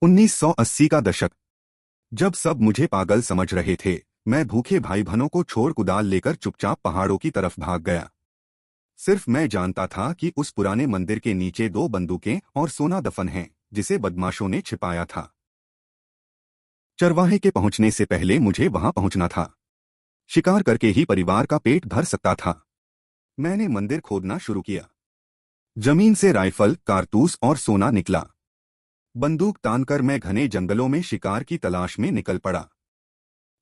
1980 का दशक। जब सब मुझे पागल समझ रहे थे, मैं भूखे भाई बहनों को छोड़ कुदाल लेकर चुपचाप पहाड़ों की तरफ भाग गया। सिर्फ मैं जानता था कि उस पुराने मंदिर के नीचे 2 बंदूकें और सोना दफन है, जिसे बदमाशों ने छिपाया था। चरवाहे के पहुंचने से पहले मुझे वहां पहुंचना था। शिकार करके ही परिवार का पेट भर सकता था। मैंने मंदिर खोदना शुरू किया। जमीन से राइफल, कारतूस और सोना निकला। बंदूक तानकर मैं घने जंगलों में शिकार की तलाश में निकल पड़ा।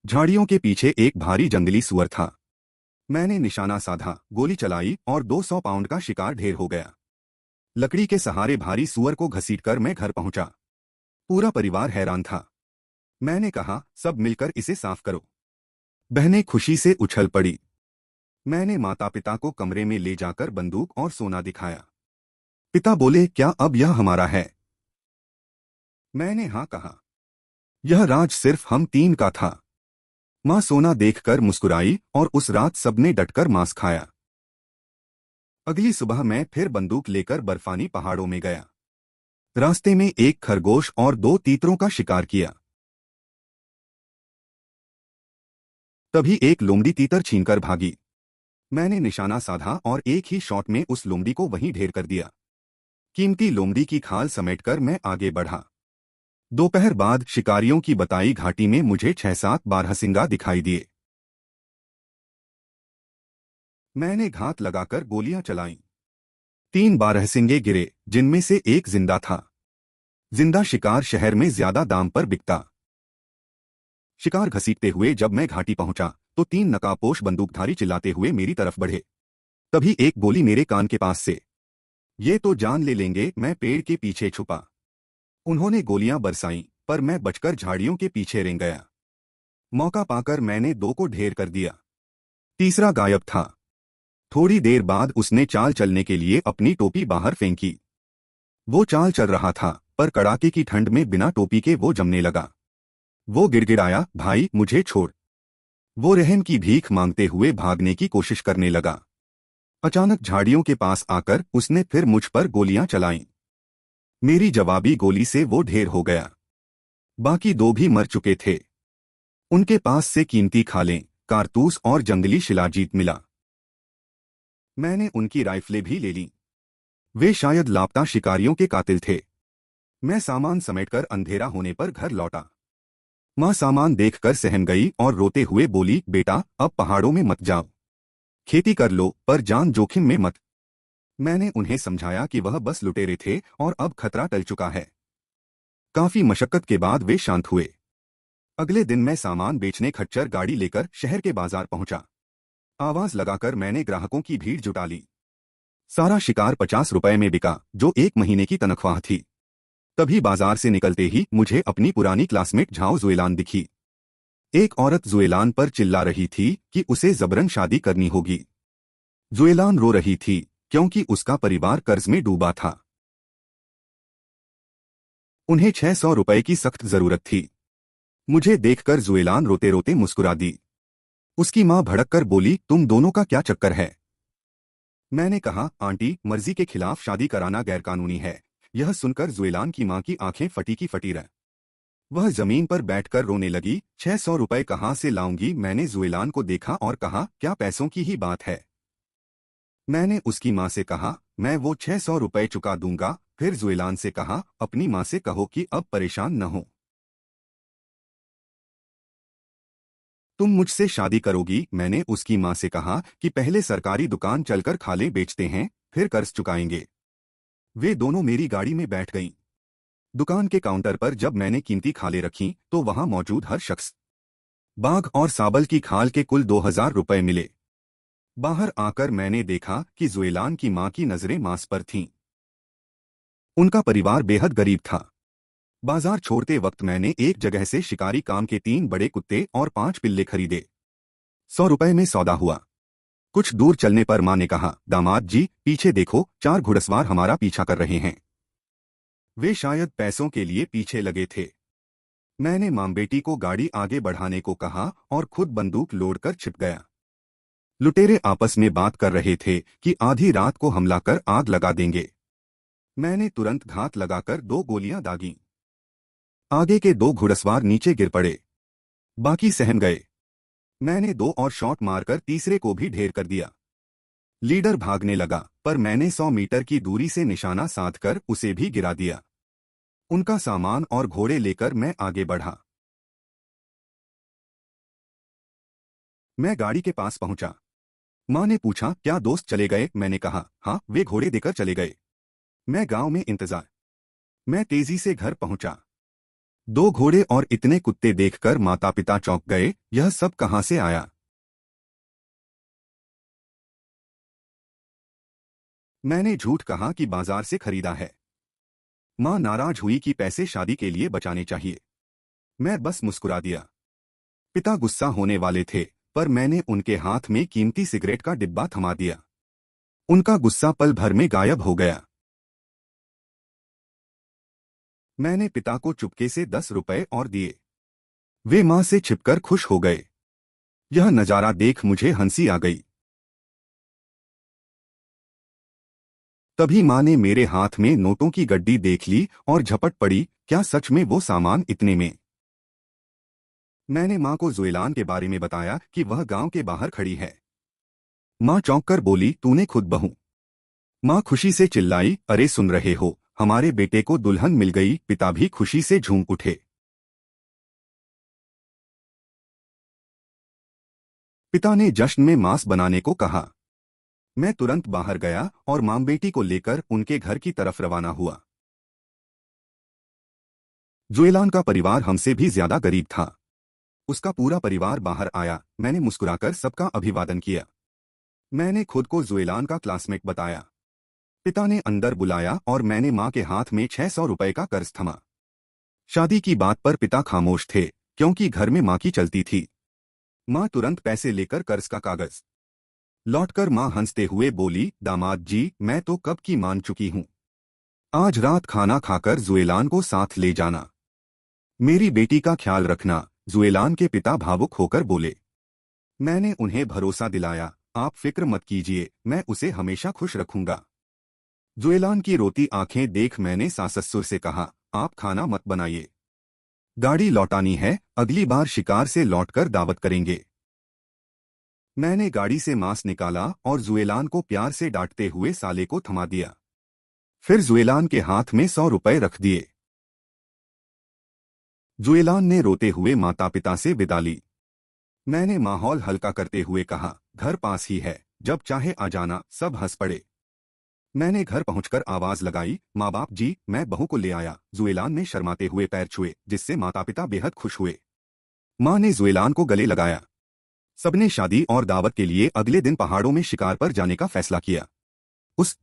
झाड़ियों के पीछे एक भारी जंगली सुअर था। मैंने निशाना साधा, गोली चलाई और 200 पाउंड का शिकार ढेर हो गया। लकड़ी के सहारे भारी सुअर को घसीटकर मैं घर पहुंचा। पूरा परिवार हैरान था। मैंने कहा, सब मिलकर इसे साफ करो। बहनें खुशी से उछल पड़ी। मैंने माता पिता को कमरे में ले जाकर बंदूक और सोना दिखाया। पिता बोले, क्या अब यह हमारा है? मैंने हाँ कहा। यह राज सिर्फ हम 3 का था। माँ सोना देखकर मुस्कुराई और उस रात सबने डटकर मांस खाया। अगली सुबह मैं फिर बंदूक लेकर बर्फानी पहाड़ों में गया। रास्ते में एक खरगोश और 2 तीतरों का शिकार किया। तभी एक लोमड़ी तीतर छीनकर भागी। मैंने निशाना साधा और एक ही शॉट में उस लोमड़ी को वहीं ढेर कर दिया। कीमती लोमड़ी की खाल समेटकर मैं आगे बढ़ा। दोपहर बाद शिकारियों की बताई घाटी में मुझे 6-7 बारहसिंगा दिखाई दिए। मैंने घात लगाकर गोलियां चलाईं। 3 बारहसिंगे गिरे, जिनमें से एक जिंदा था। जिंदा शिकार शहर में ज्यादा दाम पर बिकता। शिकार घसीटते हुए जब मैं घाटी पहुंचा, तो 3 नकाबपोश बंदूकधारी चिल्लाते हुए मेरी तरफ बढ़े। तभी एक गोली मेरे कान के पास से। ये तो जान ले लेंगे, मैं पेड़ के पीछे छुपा। उन्होंने गोलियां बरसाईं, पर मैं बचकर झाड़ियों के पीछे रेंग गया। मौका पाकर मैंने 2 को ढेर कर दिया। तीसरा गायब था। थोड़ी देर बाद उसने चाल चलने के लिए अपनी टोपी बाहर फेंकी। वो चाल चल रहा था, पर कड़ाके की ठंड में बिना टोपी के वो जमने लगा। वो गिड़गिड़ाया, भाई मुझे छोड़। वो रहम की भीख मांगते हुए भागने की कोशिश करने लगा। अचानक झाड़ियों के पास आकर उसने फिर मुझ पर गोलियां चलाईं। मेरी जवाबी गोली से वो ढेर हो गया। बाकी 2 भी मर चुके थे। उनके पास से कीमती खालें, कारतूस और जंगली शिलाजीत मिला। मैंने उनकी राइफलें भी ले लीं। वे शायद लापता शिकारियों के कातिल थे। मैं सामान समेटकर अंधेरा होने पर घर लौटा। माँ सामान देखकर सहम गई और रोते हुए बोली, बेटा अब पहाड़ों में मत जाओ। खेती कर लो, पर जान जोखिम में मत। मैंने उन्हें समझाया कि वह बस लुटेरे थे और अब खतरा टल चुका है। काफी मशक्कत के बाद वे शांत हुए। अगले दिन मैं सामान बेचने खच्चर गाड़ी लेकर शहर के बाजार पहुंचा। आवाज लगाकर मैंने ग्राहकों की भीड़ जुटा ली। सारा शिकार 50 रुपए में बिका, जो 1 महीने की तनख्वाह थी। तभी बाजार से निकलते ही मुझे अपनी पुरानी क्लासमेट झाओ जुएलान दिखी। एक औरत जुएलान पर चिल्ला रही थी कि उसे जबरन शादी करनी होगी। जुएलान रो रही थी, क्योंकि उसका परिवार कर्ज में डूबा था। उन्हें 600 रुपए की सख्त जरूरत थी। मुझे देखकर जुएलान रोते रोते मुस्कुरा दी। उसकी मां भड़ककर बोली, तुम दोनों का क्या चक्कर है? मैंने कहा, आंटी, मर्जी के खिलाफ शादी कराना गैरकानूनी है। यह सुनकर जुएलान की मां की आंखें फटी की फटी रह। वह जमीन पर बैठकर रोने लगी। 600 रुपए कहाँ से लाऊंगी? मैंने जुएलान को देखा और कहा, क्या पैसों की ही बात है? मैंने उसकी मां से कहा, मैं वो 600 रुपए चुका दूंगा। फिर जुएलान से कहा, अपनी मां से कहो कि अब परेशान न हो। तुम मुझसे शादी करोगी? मैंने उसकी मां से कहा कि पहले सरकारी दुकान चलकर खालें बेचते हैं, फिर कर्ज चुकाएंगे। वे दोनों मेरी गाड़ी में बैठ गईं। दुकान के काउंटर पर जब मैंने कीमती खालें रखीं, तो वहां मौजूद हर शख्स बाघ और साबल की खाल के कुल 2000 रुपए मिले। बाहर आकर मैंने देखा कि जुएलान की मां की नजरें मांस पर थीं। उनका परिवार बेहद गरीब था। बाजार छोड़ते वक्त मैंने एक जगह से शिकारी काम के 3 बड़े कुत्ते और 5 पिल्ले खरीदे। 100 रुपए में सौदा हुआ। कुछ दूर चलने पर मां ने कहा, दामाद जी, पीछे देखो, 4 घुड़सवार हमारा पीछा कर रहे हैं। वे शायद पैसों के लिए पीछे लगे थे। मैंने मां बेटी को गाड़ी आगे बढ़ाने को कहा और खुद बंदूक लोडकर छिप गया। लुटेरे आपस में बात कर रहे थे कि आधी रात को हमला कर आग लगा देंगे। मैंने तुरंत घात लगाकर 2 गोलियां दागीं। आगे के 2 घुड़सवार नीचे गिर पड़े, बाकी सहम गए। मैंने 2 और शॉट मारकर तीसरे को भी ढेर कर दिया। लीडर भागने लगा, पर मैंने 100 मीटर की दूरी से निशाना साधकर उसे भी गिरा दिया। उनका सामान और घोड़े लेकर मैं आगे बढ़ा। मैं गाड़ी के पास पहुंचा। मां ने पूछा, क्या दोस्त चले गए? मैंने कहा, हाँ, वे घोड़े देकर चले गए। मैं गांव में इंतजार। मैं तेजी से घर पहुंचा। 2 घोड़े और इतने कुत्ते देखकर माता पिता चौंक गए। यह सब कहां से आया? मैंने झूठ कहा कि बाजार से खरीदा है। मां नाराज हुई कि पैसे शादी के लिए बचाने चाहिए। मैं बस मुस्कुरा दिया। पिता गुस्सा होने वाले थे, पर मैंने उनके हाथ में कीमती सिगरेट का डिब्बा थमा दिया। उनका गुस्सा पल भर में गायब हो गया। मैंने पिता को चुपके से 10 रुपए और दिए। वे मां से छिपकर खुश हो गए। यह नजारा देख मुझे हंसी आ गई। तभी मां ने मेरे हाथ में नोटों की गड्डी देख ली और झपट पड़ी, क्या सच में वो सामान इतने में? मैंने मां को जुएलान के बारे में बताया कि वह गांव के बाहर खड़ी है। मां चौंक कर बोली, तूने खुद बहू? मां खुशी से चिल्लाई, अरे सुन रहे हो, हमारे बेटे को दुल्हन मिल गई। पिता भी खुशी से झूम उठे। पिता ने जश्न में मांस बनाने को कहा। मैं तुरंत बाहर गया और मां बेटी को लेकर उनके घर की तरफ रवाना हुआ। जुएलान का परिवार हमसे भी ज्यादा गरीब था। उसका पूरा परिवार बाहर आया। मैंने मुस्कुराकर सबका अभिवादन किया। मैंने खुद को जुएलान का क्लासमेट बताया। पिता ने अंदर बुलाया और मैंने मां के हाथ में 600 रुपए का कर्ज थमा। शादी की बात पर पिता खामोश थे, क्योंकि घर में मां की चलती थी। मां तुरंत पैसे लेकर कर्ज का कागज लौटकर मां हंसते हुए बोली, दामाद जी, मैं तो कब की मान चुकी हूं। आज रात खाना खाकर जुएलान को साथ ले जाना। मेरी बेटी का ख्याल रखना। जुएलान के पिता भावुक होकर बोले। मैंने उन्हें भरोसा दिलाया, आप फिक्र मत कीजिए, मैं उसे हमेशा खुश रखूंगा। जुएलान की रोती आंखें देख मैंने सास-ससुर से कहा, आप खाना मत बनाइए। गाड़ी लौटानी है, अगली बार शिकार से लौटकर दावत करेंगे। मैंने गाड़ी से मांस निकाला और जुएलान को प्यार से डांटते हुए साले को थमा दिया। फिर जुएलान के हाथ में 100 रुपए रख दिए। जुएलान ने रोते हुए माता पिता से विदा ली। मैंने माहौल हल्का करते हुए कहा, घर पास ही है, जब चाहे आ जाना। सब हंस पड़े। मैंने घर पहुंचकर आवाज लगाई, माँ बाप जी, मैं बहू को ले आया। जुएलान ने शर्माते हुए पैर छुए, जिससे माता पिता बेहद खुश हुए। माँ ने जुएलान को गले लगाया। सबने शादी और दावत के लिए अगले दिन पहाड़ों में शिकार पर जाने का फैसला किया। उस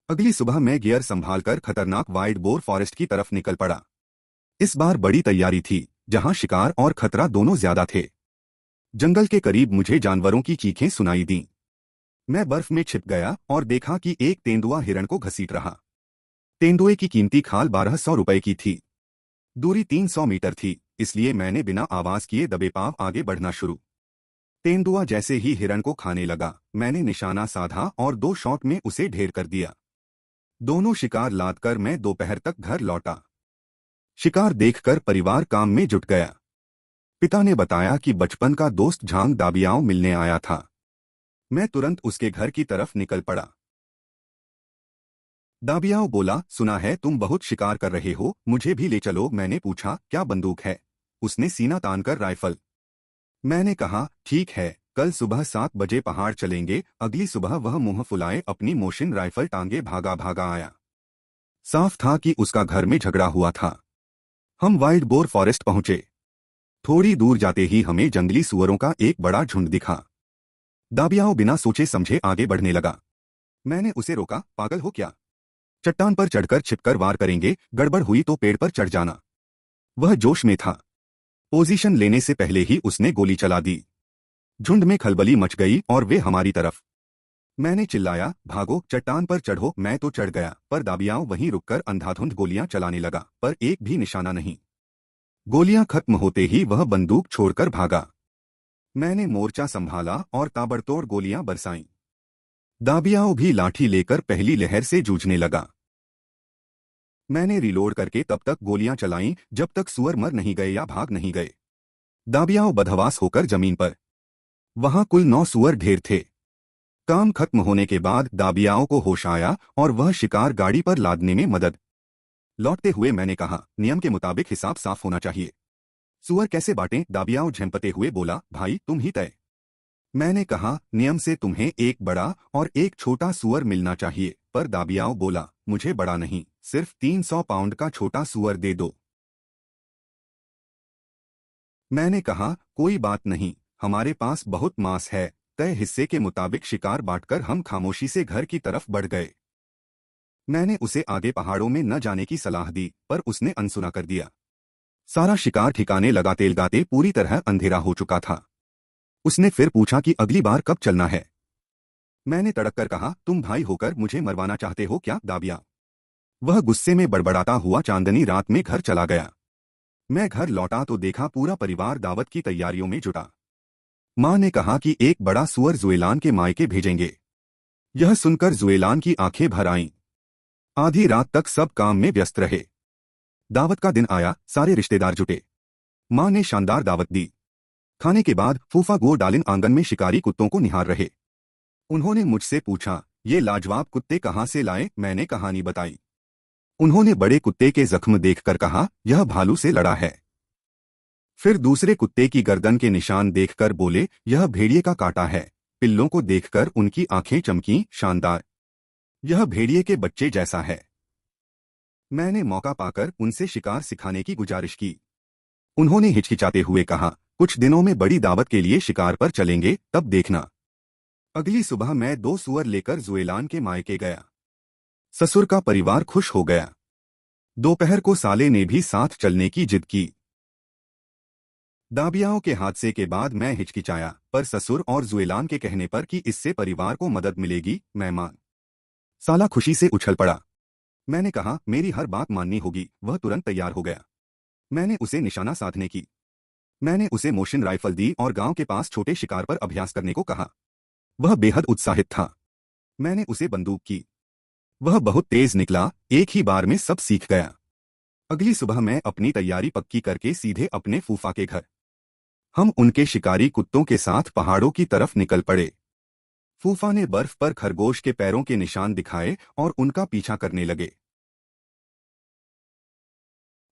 अगली सुबह मैं गियर संभालकर खतरनाक वाइल्ड बोर फॉरेस्ट की तरफ निकल पड़ा। इस बार बड़ी तैयारी थी, जहां शिकार और खतरा दोनों ज्यादा थे। जंगल के करीब मुझे जानवरों की चीखें सुनाई दीं। मैं बर्फ में छिप गया और देखा कि एक तेंदुआ हिरण को घसीट रहा। तेंदुए की कीमती खाल 1200 रुपए की थी। दूरी 300 मीटर थी, इसलिए मैंने बिना आवाज किए दबे पांव आगे बढ़ना शुरू। तेंदुआ जैसे ही हिरण को खाने लगा, मैंने निशाना साधा और 2 शॉट में उसे ढेर कर दिया। दोनों शिकार लादकर मैं दोपहर तक घर लौटा। शिकार देखकर परिवार काम में जुट गया। पिता ने बताया कि बचपन का दोस्त झांग दाबियाओं मिलने आया था। मैं तुरंत उसके घर की तरफ निकल पड़ा। दाबियाओ बोला, सुना है तुम बहुत शिकार कर रहे हो, मुझे भी ले चलो। मैंने पूछा, क्या बंदूक है? उसने सीना तानकर राइफल। मैंने कहा, ठीक है, कल सुबह 7 बजे पहाड़ चलेंगे। अगली सुबह वह मुंह फुलाए अपनी मोशन राइफल टांगे भागा भागा आया। साफ था कि उसका घर में झगड़ा हुआ था। हम वाइल्ड बोर फॉरेस्ट पहुंचे। थोड़ी दूर जाते ही हमें जंगली सुअरों का एक बड़ा झुंड दिखा। दाबियाओ बिना सोचे समझे आगे बढ़ने लगा। मैंने उसे रोका, पागल हो क्या? चट्टान पर चढ़कर छिपकर वार करेंगे, गड़बड़ हुई तो पेड़ पर चढ़ जाना। वह जोश में था। पोजीशन लेने से पहले ही उसने गोली चला दी। झुंड में खलबली मच गई और वे हमारी तरफ। मैंने चिल्लाया, भागो, चट्टान पर चढ़ो। मैं तो चढ़ गया, पर दाबियाओ वहीं रुककर अंधाधुंध गोलियां चलाने लगा, पर एक भी निशाना नहीं। गोलियां खत्म होते ही वह बंदूक छोड़कर भागा। मैंने मोर्चा संभाला और ताबड़तोड़ गोलियां बरसाईं। दाबियाओ भी लाठी लेकर पहली लहर से जूझने लगा। मैंने रिलोड करके तब तक गोलियां चलाईं जब तक सुअर मर नहीं गए या भाग नहीं गए। दाबियाओ बदहवास होकर जमीन पर। वहां कुल 9 सुअर ढेर थे। काम खत्म होने के बाद दाबियाओं को होश आया और वह शिकार गाड़ी पर लादने में मदद। लौटते हुए मैंने कहा, नियम के मुताबिक हिसाब साफ होना चाहिए। सुअर कैसे बांटें? दाबियाओ झेंपते हुए बोला, भाई तुम ही तय। मैंने कहा, नियम से तुम्हें एक बड़ा और एक छोटा सुअर मिलना चाहिए, पर दाबियाओ बोला, मुझे बड़ा नहीं, सिर्फ 300 पाउंड का छोटा सुअर दे दो। मैंने कहा, कोई बात नहीं, हमारे पास बहुत मांस है। तय हिस्से के मुताबिक शिकार बांटकर हम खामोशी से घर की तरफ बढ़ गए। मैंने उसे आगे पहाड़ों में न जाने की सलाह दी, पर उसने अनसुना कर दिया। सारा शिकार ठिकाने लगाते लगाते पूरी तरह अंधेरा हो चुका था। उसने फिर पूछा कि अगली बार कब चलना है। मैंने तड़क कर कहा, तुम भाई होकर मुझे मरवाना चाहते हो क्या? दाबिया। वह गुस्से में बड़बड़ाता हुआ चांदनी रात में घर चला गया। मैं घर लौटा तो देखा पूरा परिवार दावत की तैयारियों में जुटा। माँ ने कहा कि एक बड़ा सुअर जुएलान के मायके भेजेंगे। यह सुनकर जुएलान की आंखें भर आईं। आधी रात तक सब काम में व्यस्त रहे। दावत का दिन आया, सारे रिश्तेदार जुटे। माँ ने शानदार दावत दी। खाने के बाद फूफा गो डालिन आंगन में शिकारी कुत्तों को निहार रहे। उन्होंने मुझसे पूछा, ये लाजवाब कुत्ते कहाँ से लाए? मैंने कहानी बताई। उन्होंने बड़े कुत्ते के जख्म देखकर कहा, यह भालू से लड़ा है। फिर दूसरे कुत्ते की गर्दन के निशान देखकर बोले, यह भेड़िए का काटा है। पिल्लों को देखकर उनकी आंखें चमकीं, शानदार, यह भेड़िए के बच्चे जैसा है। मैंने मौका पाकर उनसे शिकार सिखाने की गुजारिश की। उन्होंने हिचकिचाते हुए कहा, कुछ दिनों में बड़ी दावत के लिए शिकार पर चलेंगे, तब देखना। अगली सुबह मैं 2 सुअर लेकर जुएलान के मायके गया। ससुर का परिवार खुश हो गया। दोपहर को साले ने भी साथ चलने की जिद की। दाबियाओं के हादसे के बाद मैं हिचकिचाया, पर ससुर और जुएलान के कहने पर कि इससे परिवार को मदद मिलेगी, मैं मान। साला खुशी से उछल पड़ा। मैंने कहा, मेरी हर बात माननी होगी। वह तुरंत तैयार हो गया। मैंने उसे निशाना साधने की। मैंने उसे मोशन राइफल दी और गांव के पास छोटे शिकार पर अभ्यास करने को कहा। वह बेहद उत्साहित था। मैंने उसे बंदूक की। वह बहुत तेज निकला, एक ही बार में सब सीख गया। अगली सुबह मैं अपनी तैयारी पक्की करके सीधे अपने फूफा के घर। हम उनके शिकारी कुत्तों के साथ पहाड़ों की तरफ निकल पड़े। फूफा ने बर्फ पर खरगोश के पैरों के निशान दिखाए और उनका पीछा करने लगे।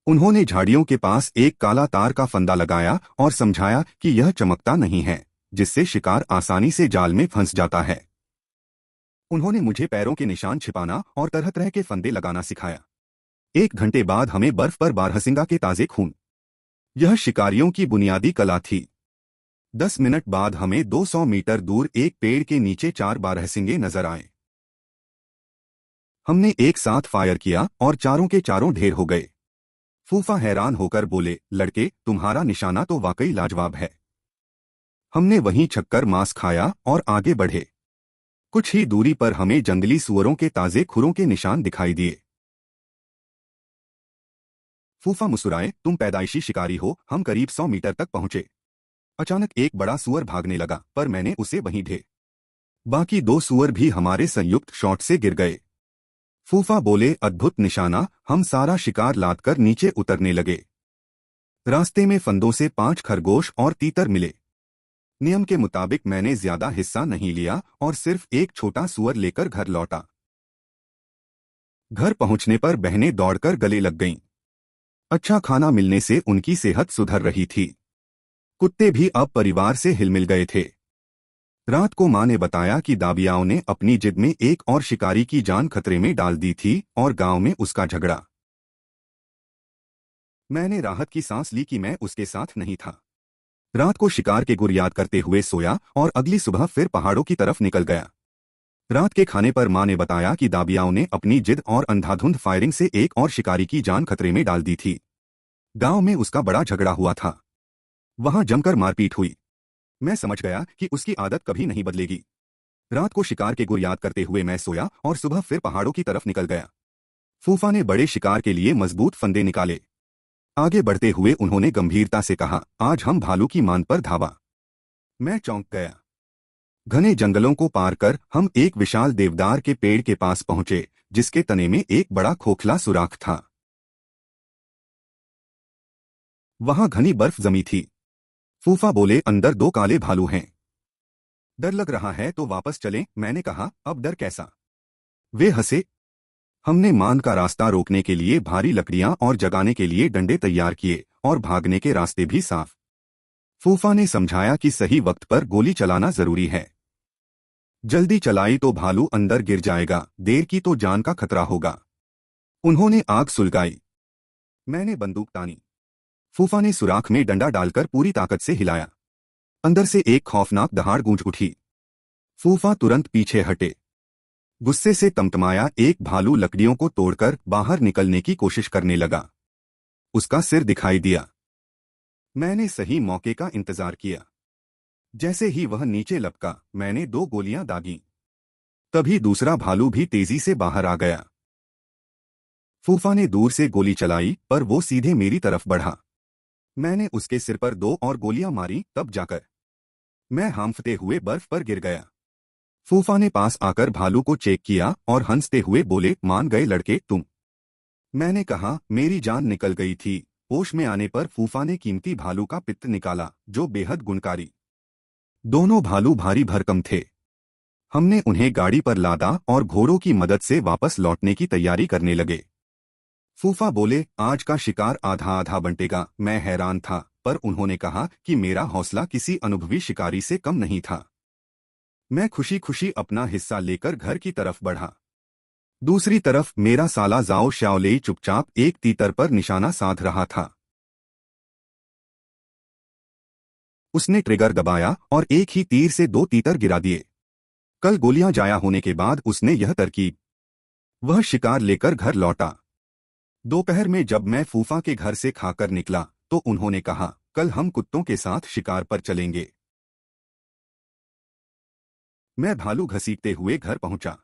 उन्होंने झाड़ियों के पास एक काला तार का फंदा लगाया और समझाया कि यह चमकता नहीं है, जिससे शिकार आसानी से जाल में फंस जाता है। उन्होंने मुझे पैरों के निशान छिपाना और तरह तरह के फंदे लगाना सिखाया। 1 घंटे बाद हमें बर्फ पर बारहसिंगा के ताजे खून। यह शिकारियों की बुनियादी कला थी। 10 मिनट बाद हमें 200 मीटर दूर एक पेड़ के नीचे 4 बारहसिंगे नजर आए। हमने एक साथ फायर किया और चारों के चारों ढेर हो गए। फूफा हैरान होकर बोले, लड़के, तुम्हारा निशाना तो वाकई लाजवाब है। हमने वहीं छक्कर मांस खाया और आगे बढ़े। कुछ ही दूरी पर हमें जंगली सुअरों के ताजे खुरों के निशान दिखाई दिए। फूफा मुस्कुराए, तुम पैदाइशी शिकारी हो। हम करीब 100 मीटर तक पहुंचे। अचानक एक बड़ा सुअर भागने लगा, पर मैंने उसे वहीं ढे। बाकी 2 सुअर भी हमारे संयुक्त शॉट से गिर गए। फूफा बोले, अद्भुत निशाना। हम सारा शिकार लादकर नीचे उतरने लगे। रास्ते में फंदों से 5 खरगोश और तीतर मिले। नियम के मुताबिक मैंने ज्यादा हिस्सा नहीं लिया और सिर्फ एक छोटा सुअर लेकर घर लौटा। घर पहुंचने पर बहनें दौड़कर गले लग गईं। अच्छा खाना मिलने से उनकी सेहत सुधर रही थी। कुत्ते भी अब परिवार से हिलमिल गए थे। रात को मां ने बताया कि दाबियाओं ने अपनी जिद में एक और शिकारी की जान खतरे में डाल दी थी और गांव में उसका झगड़ा। मैंने राहत की सांस ली कि मैं उसके साथ नहीं था। रात को शिकार के गुर याद करते हुए सोया और अगली सुबह फिर पहाड़ों की तरफ निकल गया। रात के खाने पर मां ने बताया कि दाबियाओं ने अपनी जिद और अंधाधुंध फायरिंग से एक और शिकारी की जान खतरे में डाल दी थी। गांव में उसका बड़ा झगड़ा हुआ था। वहां जमकर मारपीट हुई। मैं समझ गया कि उसकी आदत कभी नहीं बदलेगी। रात को शिकार के गुर याद करते हुए मैं सोया और सुबह फिर पहाड़ों की तरफ निकल गया। फूफा ने बड़े शिकार के लिए मजबूत फंदे निकाले। आगे बढ़ते हुए उन्होंने गंभीरता से कहा, आज हम भालू की मान पर धावा। मैं चौंक गया। घने जंगलों को पार कर हम एक विशाल देवदार के पेड़ के पास पहुंचे, जिसके तने में एक बड़ा खोखला सुराख था। वहां घनी बर्फ जमी थी। फूफा बोले, अंदर दो काले भालू हैं। डर लग रहा है तो वापस चलें। मैंने कहा, अब डर कैसा? वे हंसे। हमने मान का रास्ता रोकने के लिए भारी लकड़ियां और जगाने के लिए डंडे तैयार किए और भागने के रास्ते भी साफ। फूफा ने समझाया कि सही वक्त पर गोली चलाना जरूरी है। जल्दी चलाई तो भालू अंदर गिर जाएगा, देर की तो जान का खतरा होगा। उन्होंने आग सुलगाई। मैंने बंदूक तानी। फूफा ने सुराख में डंडा डालकर पूरी ताकत से हिलाया। अंदर से एक खौफनाक दहाड़ गूंज उठी। फूफा तुरंत पीछे हटे। गुस्से से तमतमाया एक भालू लकड़ियों को तोड़कर बाहर निकलने की कोशिश करने लगा। उसका सिर दिखाई दिया। मैंने सही मौके का इंतजार किया। जैसे ही वह नीचे लपका, मैंने दो गोलियां दागीं। तभी दूसरा भालू भी तेजी से बाहर आ गया। फूफा ने दूर से गोली चलाई, पर वो सीधे मेरी तरफ बढ़ा। मैंने उसके सिर पर दो और गोलियां मारी, तब जाकर मैं हांफते हुए बर्फ पर गिर गया। फूफा ने पास आकर भालू को चेक किया और हंसते हुए बोले, मान गए लड़के तुम। मैंने कहा, मेरी जान निकल गई थी। होश में आने पर फूफा ने कीमती भालू का पित्त निकाला, जो बेहद गुणकारी। दोनों भालू भारी भरकम थे। हमने उन्हें गाड़ी पर लादा और घोड़ों की मदद से वापस लौटने की तैयारी करने लगे। फूफा बोले, आज का शिकार आधा आधा बंटेगा। मैं हैरान था, पर उन्होंने कहा कि मेरा हौसला किसी अनुभवी शिकारी से कम नहीं था। मैं खुशी खुशी अपना हिस्सा लेकर घर की तरफ बढ़ा। दूसरी तरफ मेरा साला जाओ श्याओलेई चुपचाप एक तीतर पर निशाना साध रहा था। उसने ट्रिगर दबाया और एक ही तीर से दो तीतर गिरा दिए। कल गोलियां जाया होने के बाद उसने यह तरकीब। वह शिकार लेकर घर लौटा। दोपहर में जब मैं फूफा के घर से खाकर निकला, तो उन्होंने कहा, कल हम कुत्तों के साथ शिकार पर चलेंगे। मैं भालू घसीटते हुए घर पहुंचा।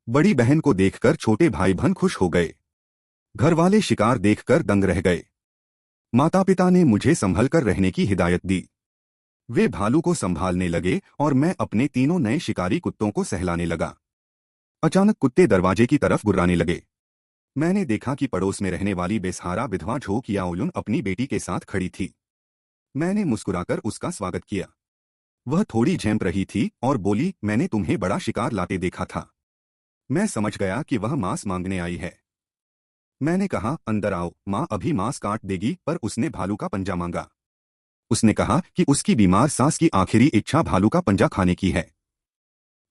बड़ी बहन को देखकर छोटे भाई बहन खुश हो गए। घरवाले शिकार देखकर दंग रह गए। माता पिता ने मुझे संभल कर रहने की हिदायत दी। वे भालू को संभालने लगे और मैं अपने तीनों नए शिकारी कुत्तों को सहलाने लगा। अचानक कुत्ते दरवाजे की तरफ गुर्राने लगे। मैंने देखा कि पड़ोस में रहने वाली बेसहारा विधवा झोक याओलुन अपनी बेटी के साथ खड़ी थी। मैंने मुस्कुराकर उसका स्वागत किया। वह थोड़ी झेंप रही थी और बोली, मैंने तुम्हें बड़ा शिकार लाते देखा था। मैं समझ गया कि वह मांस मांगने आई है। मैंने कहा, अंदर आओ, माँ अभी मांस काट देगी, पर उसने भालू का पंजा मांगा। उसने कहा कि उसकी बीमार सास की आखिरी इच्छा भालू का पंजा खाने की है।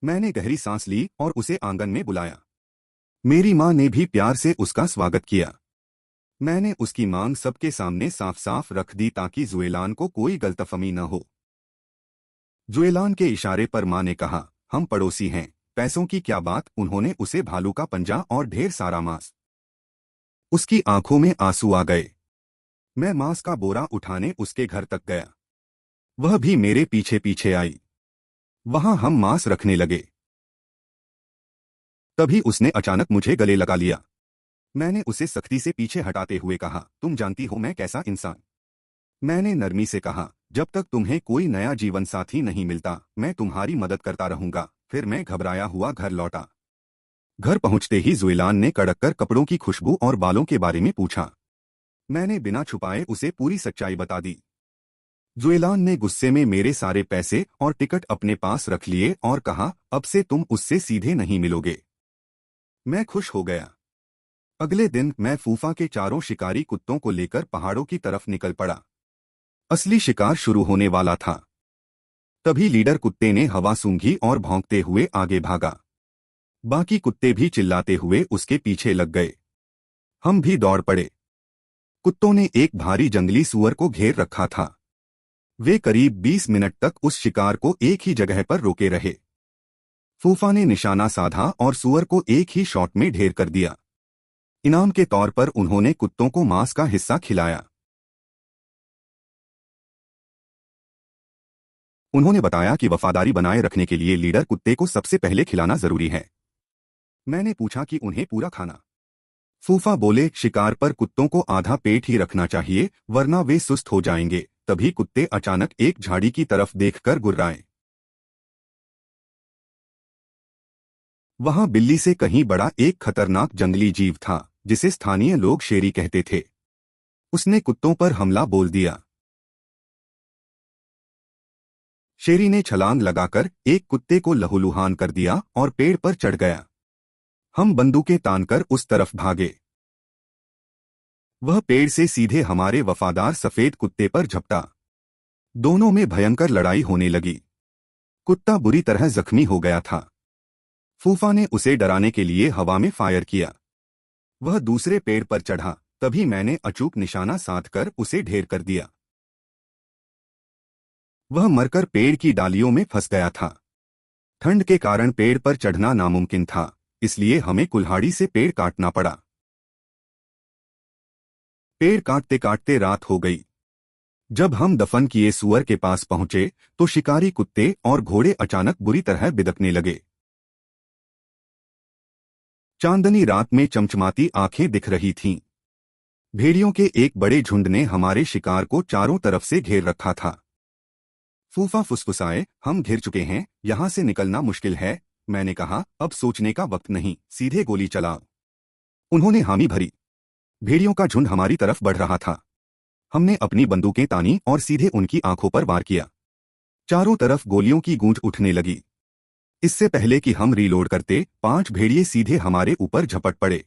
मैंने गहरी सांस ली और उसे आंगन में बुलाया। मेरी माँ ने भी प्यार से उसका स्वागत किया। मैंने उसकी मांग सबके सामने साफ साफ रख दी ताकि जुएलान को कोई गलतफहमी न हो। जुएलान के इशारे पर माँ ने कहा, हम पड़ोसी हैं, पैसों की क्या बात। उन्होंने उसे भालू का पंजा और ढेर सारा मांस। उसकी आंखों में आंसू आ गए। मैं मांस का बोरा उठाने उसके घर तक गया। वह भी मेरे पीछे पीछे आई। वहां हम मांस रखने लगे। तभी उसने अचानक मुझे गले लगा लिया। मैंने उसे सख्ती से पीछे हटाते हुए कहा, तुम जानती हो मैं कैसा इंसान। मैंने नरमी से कहा, जब तक तुम्हें कोई नया जीवन साथी नहीं मिलता, मैं तुम्हारी मदद करता रहूंगा। फिर मैं घबराया हुआ घर लौटा। घर पहुंचते ही जुएलान ने कड़क कर कपड़ों की खुशबू और बालों के बारे में पूछा। मैंने बिना छुपाए उसे पूरी सच्चाई बता दी। जुएलान ने गुस्से में मेरे सारे पैसे और टिकट अपने पास रख लिए और कहा, अब से तुम उससे सीधे नहीं मिलोगे। मैं खुश हो गया। अगले दिन मैं फूफा के चारों शिकारी कुत्तों को लेकर पहाड़ों की तरफ निकल पड़ा। असली शिकार शुरू होने वाला था। तभी लीडर कुत्ते ने हवा सूंघी और भौंकते हुए आगे भागा। बाकी कुत्ते भी चिल्लाते हुए उसके पीछे लग गए। हम भी दौड़ पड़े। कुत्तों ने एक भारी जंगली सूअर को घेर रखा था। वे करीब 20 मिनट तक उस शिकार को एक ही जगह पर रोके रहे। फूफा ने निशाना साधा और सूअर को एक ही शॉट में ढेर कर दिया। इनाम के तौर पर उन्होंने कुत्तों को मांस का हिस्सा खिलाया। उन्होंने बताया कि वफादारी बनाए रखने के लिए लीडर कुत्ते को सबसे पहले खिलाना जरूरी है। मैंने पूछा कि उन्हें पूरा खाना। फूफा बोले, शिकार पर कुत्तों को आधा पेट ही रखना चाहिए, वरना वे सुस्त हो जाएंगे। तभी कुत्ते अचानक एक झाड़ी की तरफ देखकर गुर्राए। वहां बिल्ली से कहीं बड़ा एक खतरनाक जंगली जीव था, जिसे स्थानीय लोग शेरी कहते थे। उसने कुत्तों पर हमला बोल दिया। शेरी ने छलांग लगाकर एक कुत्ते को लहूलुहान कर दिया और पेड़ पर चढ़ गया। हम बंदूकें तानकर उस तरफ भागे। वह पेड़ से सीधे हमारे वफादार सफेद कुत्ते पर झपटा। दोनों में भयंकर लड़ाई होने लगी। कुत्ता बुरी तरह जख्मी हो गया था। फूफा ने उसे डराने के लिए हवा में फायर किया। वह दूसरे पेड़ पर चढ़ा, तभी मैंने अचूक निशाना साधकर उसे ढेर कर दिया। वह मरकर पेड़ की डालियों में फंस गया था। ठंड के कारण पेड़ पर चढ़ना नामुमकिन था, इसलिए हमें कुल्हाड़ी से पेड़ काटना पड़ा। पेड़ काटते काटते रात हो गई। जब हम दफन किए सूअर के पास पहुंचे तो शिकारी कुत्ते और घोड़े अचानक बुरी तरह बिदकने लगे। चांदनी रात में चमचमाती आंखें दिख रही थीं। भेड़ियों के एक बड़े झुंड ने हमारे शिकार को चारों तरफ से घेर रखा था। फूफा फुसफुसाए, हम घिर चुके हैं, यहां से निकलना मुश्किल है। मैंने कहा, अब सोचने का वक्त नहीं, सीधे गोली चलाओ। उन्होंने हामी भरी। भेड़ियों का झुंड हमारी तरफ बढ़ रहा था। हमने अपनी बंदूकें तानी और सीधे उनकी आंखों पर वार किया। चारों तरफ गोलियों की गूंज उठने लगी। इससे पहले कि हम रीलोड करते, 5 भेड़िए सीधे हमारे ऊपर झपट पड़े।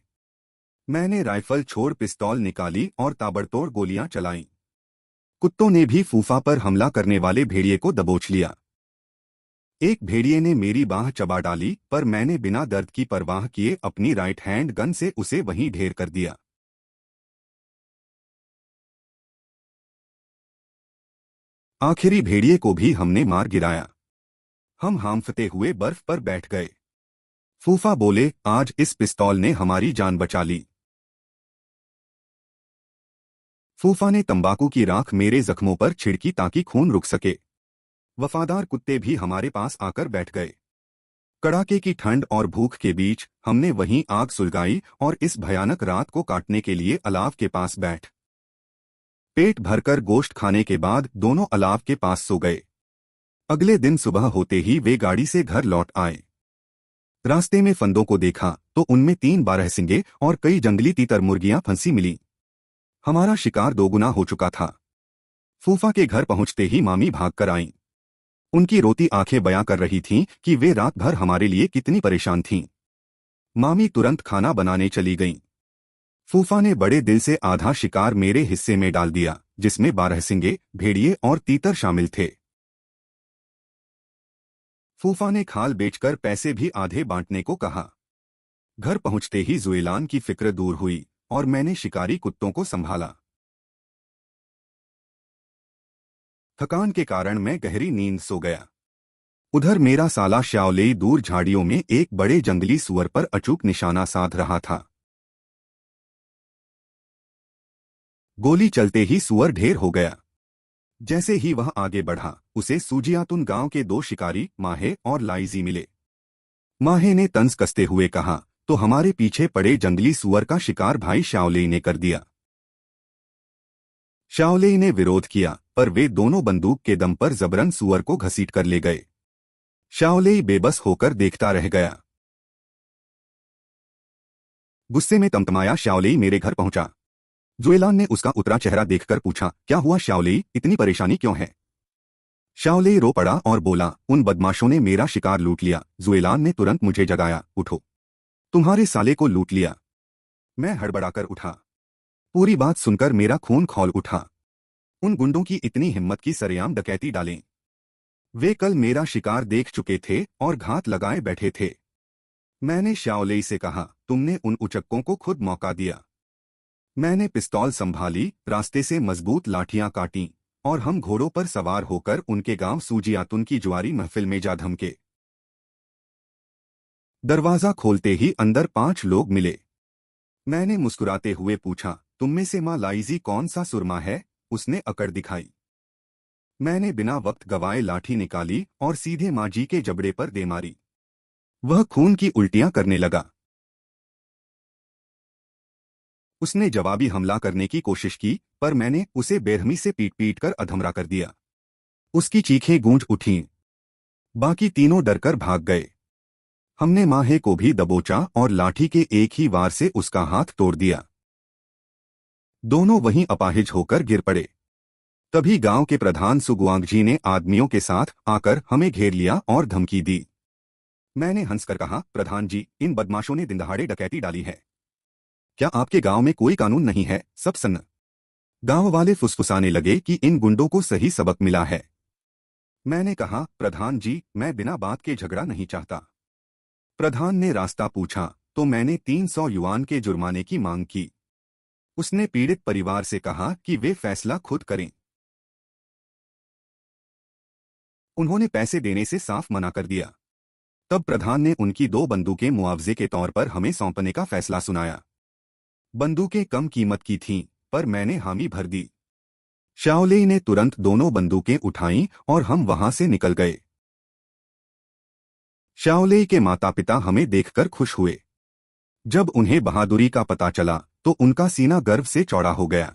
मैंने राइफल छोड़ पिस्तौल निकाली और ताबड़तोड़ गोलियां चलाईं। कुत्तों ने भी फूफा पर हमला करने वाले भेड़िए को दबोच लिया। एक भेड़िए ने मेरी बाह चबा डाली, पर मैंने बिना दर्द की परवाह किए अपनी राइट हैंड गन से उसे वहीं ढेर कर दिया। आखिरी भेड़िए को भी हमने मार गिराया। हम हांफते हुए बर्फ पर बैठ गए। फूफा बोले, आज इस पिस्तौल ने हमारी जान बचा ली। फूफा ने तंबाकू की राख मेरे जख्मों पर छिड़की ताकि खून रुक सके। वफादार कुत्ते भी हमारे पास आकर बैठ गए। कड़ाके की ठंड और भूख के बीच हमने वहीं आग सुलगाई और इस भयानक रात को काटने के लिए अलाव के पास बैठ पेट भरकर गोश्त खाने के बाद दोनों अलाव के पास सो गए। अगले दिन सुबह होते ही वे गाड़ी से घर लौट आए। रास्ते में फंदों को देखा तो उनमें 3 बारहसिंगे और कई जंगली तीतर मुर्गियां फंसी मिली। हमारा शिकार दोगुना हो चुका था। फूफा के घर पहुंचते ही मामी भागकर आईं। उनकी रोती आंखें बयां कर रही थीं कि वे रात भर हमारे लिए कितनी परेशान थीं। मामी तुरंत खाना बनाने चली गईं। फूफा ने बड़े दिल से आधा शिकार मेरे हिस्से में डाल दिया, जिसमें बारहसिंगे, भेड़िए और तीतर शामिल थे। फूफा ने खाल बेचकर पैसे भी आधे बांटने को कहा। घर पहुंचते ही जुएलान की फिक्र दूर हुई और मैंने शिकारी कुत्तों को संभाला। थकान के कारण मैं गहरी नींद सो गया। उधर मेरा साला श्याओलेई दूर झाड़ियों में एक बड़े जंगली सुअर पर अचूक निशाना साध रहा था। गोली चलते ही सुअर ढेर हो गया। जैसे ही वह आगे बढ़ा, उसे सूजियातुन गांव के 2 शिकारी माहे और लाइजी मिले। माहे ने तंज कसते हुए कहा, तो हमारे पीछे पड़े जंगली सुअर का शिकार भाई श्याओलेई ने कर दिया। श्याओलेई ने विरोध किया, पर वे दोनों बंदूक के दम पर जबरन सुअर को घसीट कर ले गए। श्याओलेई बेबस होकर देखता रह गया। गुस्से में तमतमाया श्याओलेई मेरे घर पहुंचा। जुएलान ने उसका उतरा चेहरा देखकर पूछा, क्या हुआ श्याओलेई, इतनी परेशानी क्यों है? श्याओलेई रो पड़ा और बोला, उन बदमाशों ने मेरा शिकार लूट लिया। जुएलान ने तुरंत मुझे जगाया, उठो, तुम्हारे साले को लूट लिया। मैं हड़बड़ाकर उठा। पूरी बात सुनकर मेरा खून खौल उठा। उन गुंडों की इतनी हिम्मत की सरेआम डकैती डालें। वे कल मेरा शिकार देख चुके थे और घात लगाए बैठे थे। मैंने श्याओलेई से कहा, तुमने उन उचक्कों को खुद मौका दिया। मैंने पिस्तौल संभाली, रास्ते से मजबूत लाठियां काटीं और हम घोड़ों पर सवार होकर उनके गांव सूजियातुन की जुआरी महफिल में जा धमके। दरवाजा खोलते ही अंदर 5 लोग मिले। मैंने मुस्कुराते हुए पूछा, तुम में से मां लाइजी कौन सा सुरमा है? उसने अकड़ दिखाई। मैंने बिना वक्त गवाए लाठी निकाली और सीधे मां जी के जबड़े पर दे मारी। वह खून की उल्टियां करने लगा। उसने जवाबी हमला करने की कोशिश की, पर मैंने उसे बेरहमी से पीट पीट कर अधमरा कर दिया। उसकी चीखें गूंज उठीं। बाकी तीनों डरकर भाग गए। हमने माहे को भी दबोचा और लाठी के एक ही वार से उसका हाथ तोड़ दिया। दोनों वहीं अपाहिज होकर गिर पड़े। तभी गांव के प्रधान सुगुआंगजी ने आदमियों के साथ आकर हमें घेर लिया और धमकी दी। मैंने हंसकर कहा, प्रधान जी, इन बदमाशों ने दिनदहाड़े डकैती डाली है। क्या आपके गांव में कोई कानून नहीं है? सब सन्न। गांव वाले फुसफुसाने लगे कि इन गुंडों को सही सबक मिला है। मैंने कहा, प्रधान जी, मैं बिना बात के झगड़ा नहीं चाहता। प्रधान ने रास्ता पूछा तो मैंने 300 युआन के जुर्माने की मांग की। उसने पीड़ित परिवार से कहा कि वे फैसला खुद करें। उन्होंने पैसे देने से साफ मना कर दिया। तब प्रधान ने उनकी 2 बंदूकें मुआवजे के तौर पर हमें सौंपने का फैसला सुनाया। बंदूकें कम कीमत की थीं, पर मैंने हामी भर दी। शाओलेई ने तुरंत दोनों बंदूकें उठाईं और हम वहां से निकल गए। शाओलेई के माता पिता हमें देखकर खुश हुए। जब उन्हें बहादुरी का पता चला तो उनका सीना गर्व से चौड़ा हो गया।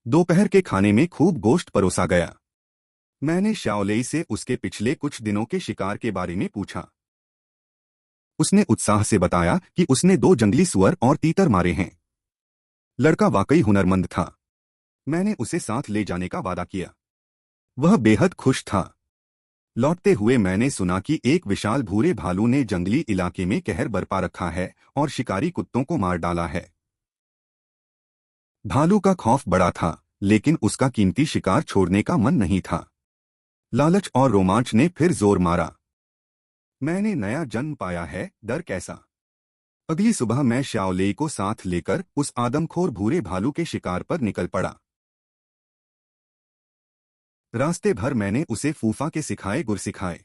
दोपहर के खाने में खूब गोश्त परोसा गया। मैंने शाओलेई से उसके पिछले कुछ दिनों के शिकार के बारे में पूछा। उसने उत्साह से बताया कि उसने 2 जंगली सुअर और तीतर मारे हैं। लड़का वाकई हुनरमंद था। मैंने उसे साथ ले जाने का वादा किया। वह बेहद खुश था। लौटते हुए मैंने सुना कि एक विशाल भूरे भालू ने जंगली इलाके में कहर बरपा रखा है और शिकारी कुत्तों को मार डाला है। भालू का खौफ बड़ा था, लेकिन उसका कीमती शिकार छोड़ने का मन नहीं था। लालच और रोमांच ने फिर जोर मारा। मैंने नया जन्म पाया है, डर कैसा। अगली सुबह मैं शाओलेई को साथ लेकर उस आदमखोर भूरे भालू के शिकार पर निकल पड़ा। रास्ते भर मैंने उसे फूफा के सिखाए गुर सिखाए।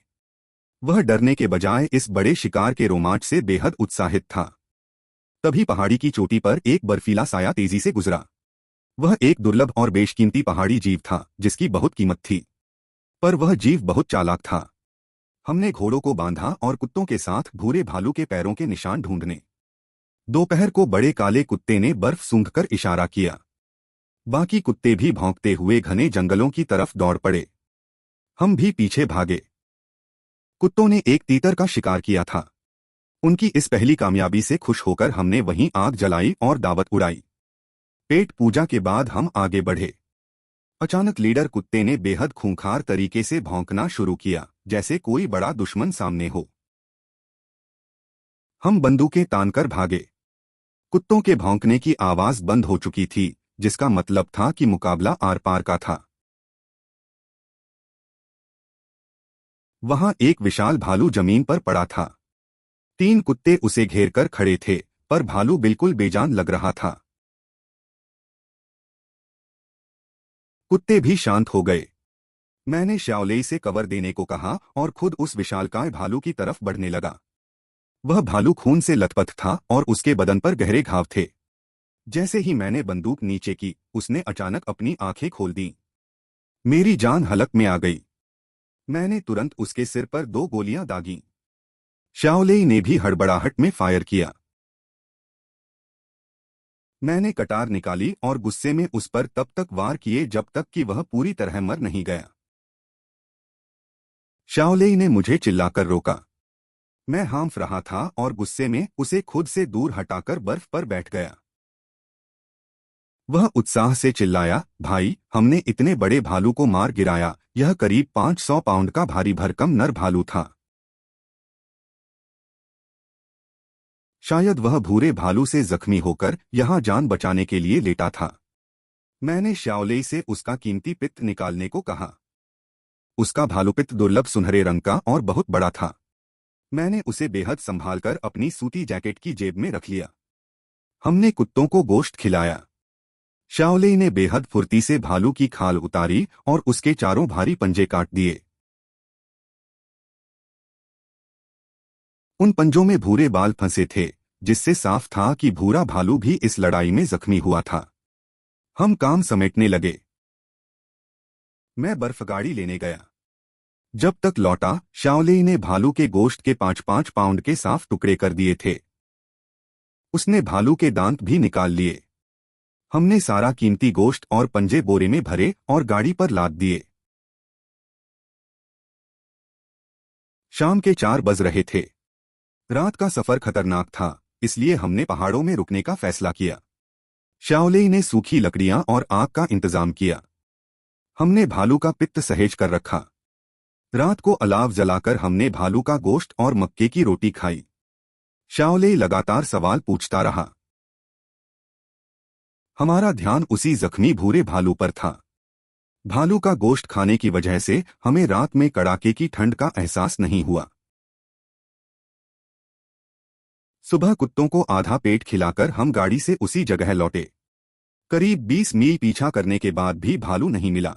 वह डरने के बजाय इस बड़े शिकार के रोमांच से बेहद उत्साहित था। तभी पहाड़ी की चोटी पर एक बर्फीला साया तेजी से गुजरा। वह एक दुर्लभ और बेशकीमती पहाड़ी जीव था जिसकी बहुत कीमत थी। पर वह जीव बहुत चालाक था। हमने घोड़ों को बांधा और कुत्तों के साथ भूरे भालू के पैरों के निशान ढूंढने। दोपहर को बड़े काले कुत्ते ने बर्फ सूंघकर इशारा किया। बाकी कुत्ते भी भौंकते हुए घने जंगलों की तरफ दौड़ पड़े। हम भी पीछे भागे। कुत्तों ने एक तीतर का शिकार किया था। उनकी इस पहली कामयाबी से खुश होकर हमने वहीं आग जलाई और दावत उड़ाई। पेट पूजा के बाद हम आगे बढ़े। अचानक लीडर कुत्ते ने बेहद खूंखार तरीके से भौंकना शुरू किया, जैसे कोई बड़ा दुश्मन सामने हो। हम बंदूकें तानकर भागे। कुत्तों के भौंकने की आवाज बंद हो चुकी थी, जिसका मतलब था कि मुकाबला आर पार का था। वहां एक विशाल भालू जमीन पर पड़ा था। 3 कुत्ते उसे घेरकर खड़े थे, पर भालू बिल्कुल बेजान लग रहा था। कुत्ते भी शांत हो गए। मैंने शाओलेई से कवर देने को कहा और खुद उस विशालकाय भालू की तरफ बढ़ने लगा। वह भालू खून से लथपथ था और उसके बदन पर गहरे घाव थे। जैसे ही मैंने बंदूक नीचे की, उसने अचानक अपनी आंखें खोल दी। मेरी जान हलक में आ गई। मैंने तुरंत उसके सिर पर 2 गोलियां दागीं। शाओलेई ने भी हड़बड़ाहट में फायर किया। मैंने कटार निकाली और गुस्से में उस पर तब तक वार किए जब तक कि वह पूरी तरह मर नहीं गया। शाओलेई ने मुझे चिल्लाकर रोका। मैं हांफ रहा था और गुस्से में उसे खुद से दूर हटाकर बर्फ पर बैठ गया। वह उत्साह से चिल्लाया, भाई, हमने इतने बड़े भालू को मार गिराया। यह करीब 500 पाउंड का भारी भरकम नर भालू था। शायद वह भूरे भालू से जख्मी होकर यहां जान बचाने के लिए लेटा था। मैंने शाओलेई से उसका कीमती पित्त निकालने को कहा। उसका भालूपित्त दुर्लभ सुनहरे रंग का और बहुत बड़ा था। मैंने उसे बेहद संभालकर अपनी सूती जैकेट की जेब में रख लिया। हमने कुत्तों को गोश्त खिलाया। शाओलेई ने बेहद फुर्ती से भालू की खाल उतारी और उसके चारों भारी पंजे काट दिए। उन पंजों में भूरे बाल फंसे थे, जिससे साफ था कि भूरा भालू भी इस लड़ाई में जख्मी हुआ था। हम काम समेटने लगे। मैं बर्फगाड़ी लेने गया। जब तक लौटा, शाओलेई ने भालू के गोश्त के 5-5 पाउंड के साफ टुकड़े कर दिए थे। उसने भालू के दांत भी निकाल लिए। हमने सारा कीमती गोश्त और पंजे बोरे में भरे और गाड़ी पर लाद दिए। शाम के 4 बज रहे थे। रात का सफर खतरनाक था, इसलिए हमने पहाड़ों में रुकने का फैसला किया। शाओलेई ने सूखी लकड़ियां और आग का इंतजाम किया। हमने भालू का पित्त सहेज कर रखा। रात को अलाव जलाकर हमने भालू का गोश्त और मक्के की रोटी खाई। शाओलेई लगातार सवाल पूछता रहा। हमारा ध्यान उसी जख्मी भूरे भालू पर था। भालू का गोश्त खाने की वजह से हमें रात में कड़ाके की ठंड का एहसास नहीं हुआ। सुबह कुत्तों को आधा पेट खिलाकर हम गाड़ी से उसी जगह लौटे। करीब 20 मील पीछा करने के बाद भी भालू नहीं मिला।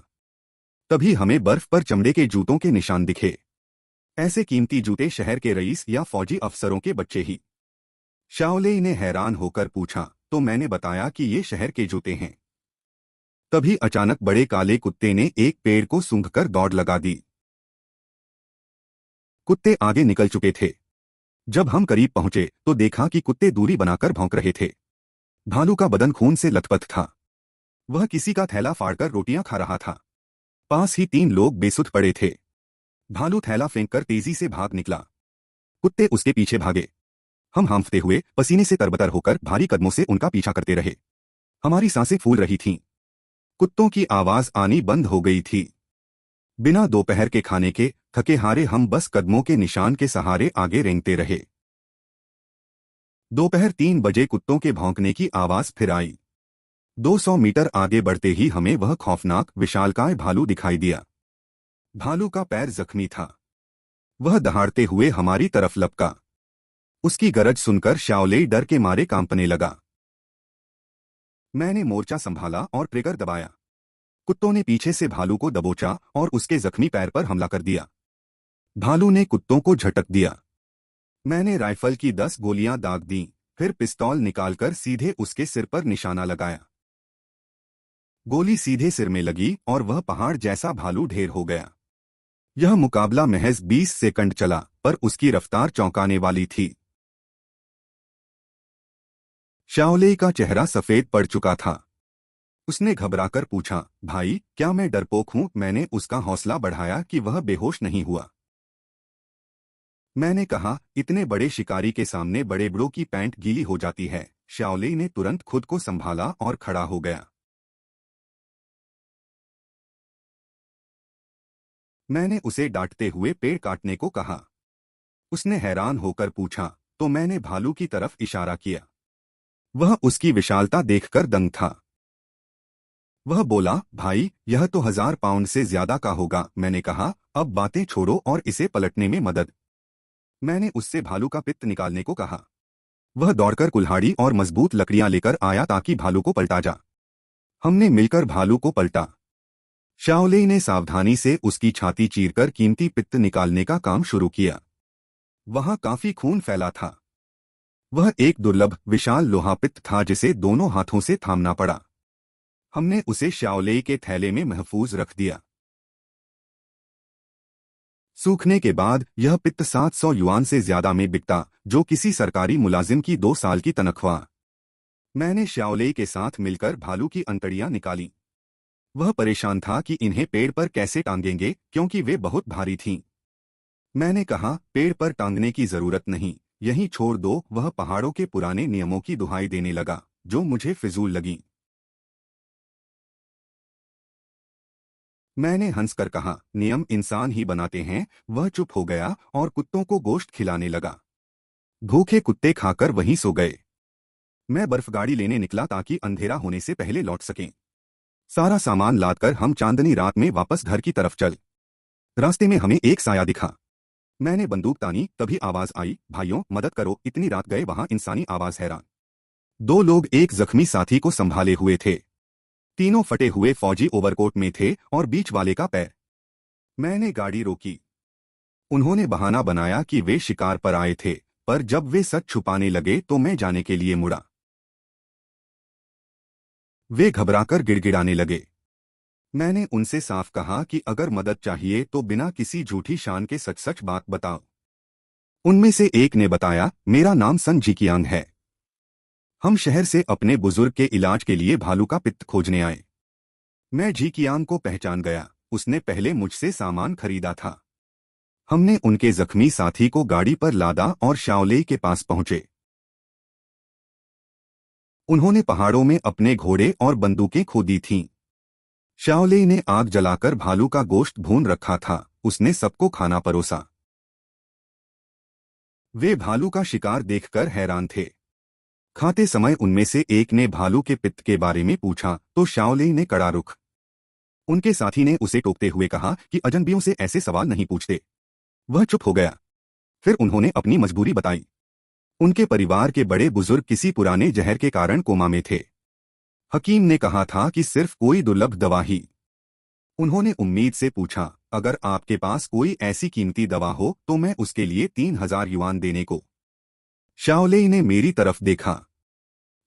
तभी हमें बर्फ पर चमड़े के जूतों के निशान दिखे। ऐसे कीमती जूते शहर के रईस या फौजी अफसरों के बच्चे ही। शाओलेई ने हैरान होकर पूछा, तो मैंने बताया कि ये शहर के जूते हैं। तभी अचानक बड़े काले कुत्ते ने एक पेड़ को सूंघकर दौड़ लगा दी। कुत्ते आगे निकल चुके थे। जब हम करीब पहुंचे तो देखा कि कुत्ते दूरी बनाकर भौंक रहे थे। भालू का बदन खून से लथपथ था। वह किसी का थैला फाड़कर रोटियां खा रहा था। पास ही 3 लोग बेसुध पड़े थे। भालू थैला फेंककर तेजी से भाग निकला। कुत्ते उसके पीछे भागे। हम हांफते हुए पसीने से तरबतर होकर भारी कदमों से उनका पीछा करते रहे। हमारी सांसें फूल रही थीं। कुत्तों की आवाज आनी बंद हो गई थी। बिना दोपहर के खाने के थके हारे हम बस कदमों के निशान के सहारे आगे रेंगते रहे। दोपहर 3 बजे कुत्तों के भौंकने की आवाज फिर आई। 200 मीटर आगे बढ़ते ही हमें वह खौफनाक विशालकाय भालू दिखाई दिया। भालू का पैर जख्मी था। वह दहाड़ते हुए हमारी तरफ लपका। उसकी गरज सुनकर शाओलेई डर के मारे कांपने लगा। मैंने मोर्चा संभाला और ट्रिगर दबाया। कुत्तों ने पीछे से भालू को दबोचा और उसके जख्मी पैर पर हमला कर दिया। भालू ने कुत्तों को झटक दिया। मैंने राइफल की 10 गोलियां दाग दी, फिर पिस्तौल निकालकर सीधे उसके सिर पर निशाना लगाया। गोली सीधे सिर में लगी और वह पहाड़ जैसा भालू ढेर हो गया। यह मुकाबला महज 20 सेकंड चला, पर उसकी रफ्तार चौंकाने वाली थी। शाओलेई का चेहरा सफेद पड़ चुका था। उसने घबराकर पूछा, भाई, क्या मैं डरपोक हूं? मैंने उसका हौसला बढ़ाया कि वह बेहोश नहीं हुआ। मैंने कहा, इतने बड़े शिकारी के सामने बड़े बड़ों की पैंट गीली हो जाती है। शाओलेई ने तुरंत खुद को संभाला और खड़ा हो गया। मैंने उसे डांटते हुए पेड़ काटने को कहा। उसने हैरान होकर पूछा, तो मैंने भालू की तरफ इशारा किया। वह उसकी विशालता देखकर दंग था। वह बोला, भाई, यह तो 1000 पाउंड से ज्यादा का होगा। मैंने कहा, अब बातें छोड़ो और इसे पलटने में मदद। मैंने उससे भालू का पित्त निकालने को कहा। वह दौड़कर कुल्हाड़ी और मजबूत लकड़ियां लेकर आया ताकि भालू को पलटा जा। हमने मिलकर भालू को पलटा। शाओलेई ने सावधानी से उसकी छाती चीरकर कीमती पित्त निकालने का काम शुरू किया। वहां काफी खून फैला था। वह एक दुर्लभ विशाल लोहा पित्त था जिसे दोनों हाथों से थामना पड़ा। हमने उसे शाओलेई के थैले में महफूज रख दिया। सूखने के बाद यह पित्त 700 युआन से ज्यादा में बिकता, जो किसी सरकारी मुलाजिम की 2 साल की तनख्वाह। मैंने शाओलेई के साथ मिलकर भालू की अंतड़ियां निकाली। वह परेशान था कि इन्हें पेड़ पर कैसे टांगेंगे, क्योंकि वे बहुत भारी थीं। मैंने कहा, पेड़ पर टांगने की जरूरत नहीं, यहीं छोड़ दो। वह पहाड़ों के पुराने नियमों की दुहाई देने लगा, जो मुझे फिजूल लगी। मैंने हंसकर कहा, नियम इंसान ही बनाते हैं। वह चुप हो गया और कुत्तों को गोश्त खिलाने लगा। भूखे कुत्ते खाकर वहीं सो गए। मैं बर्फगाड़ी लेने निकला ताकि अंधेरा होने से पहले लौट सकें। सारा सामान लादकर हम चांदनी रात में वापस घर की तरफ चल। रास्ते में हमें एक साया दिखा। मैंने बंदूक तानी, तभी आवाज आई, भाइयों, मदद करो। इतनी रात गए वहां इंसानी आवाज। हैरान 2 लोग एक जख्मी साथी को संभाले हुए थे। तीनों फटे हुए फौजी ओवरकोट में थे और बीच वाले का पैर। मैंने गाड़ी रोकी। उन्होंने बहाना बनाया कि वे शिकार पर आए थे, पर जब वे सच छुपाने लगे तो मैं जाने के लिए मुड़ा। वे घबराकर गिड़गिड़ाने लगे। मैंने उनसे साफ कहा कि अगर मदद चाहिए तो बिना किसी झूठी शान के सच सच बात बताओ। उनमें से एक ने बताया, मेरा नाम सन झिकियांग है। हम शहर से अपने बुजुर्ग के इलाज के लिए भालू का पित्त खोजने आए। मैं झिकियांग को पहचान गया। उसने पहले मुझसे सामान खरीदा था। हमने उनके जख्मी साथी को गाड़ी पर लादा और शाओलेई के पास पहुंचे। उन्होंने पहाड़ों में अपने घोड़े और बंदूकें खो दी थीं। शाओलेई ने आग जलाकर भालू का गोश्त भून रखा था। उसने सबको खाना परोसा। वे भालू का शिकार देखकर हैरान थे। खाते समय उनमें से एक ने भालू के पित्त के बारे में पूछा तो शाओलेई ने कड़ा रुख। उनके साथी ने उसे टोकते हुए कहा कि अजनबियों से ऐसे सवाल नहीं पूछते। वह चुप हो गया। फिर उन्होंने अपनी मजबूरी बताई। उनके परिवार के बड़े बुजुर्ग किसी पुराने जहर के कारण कोमा में थे। हकीम ने कहा था कि सिर्फ कोई दुर्लभ दवा ही। उन्होंने उम्मीद से पूछा, अगर आपके पास कोई ऐसी कीमती दवा हो तो मैं उसके लिए 3,000 युआन देने को। शाओलेई ने मेरी तरफ देखा।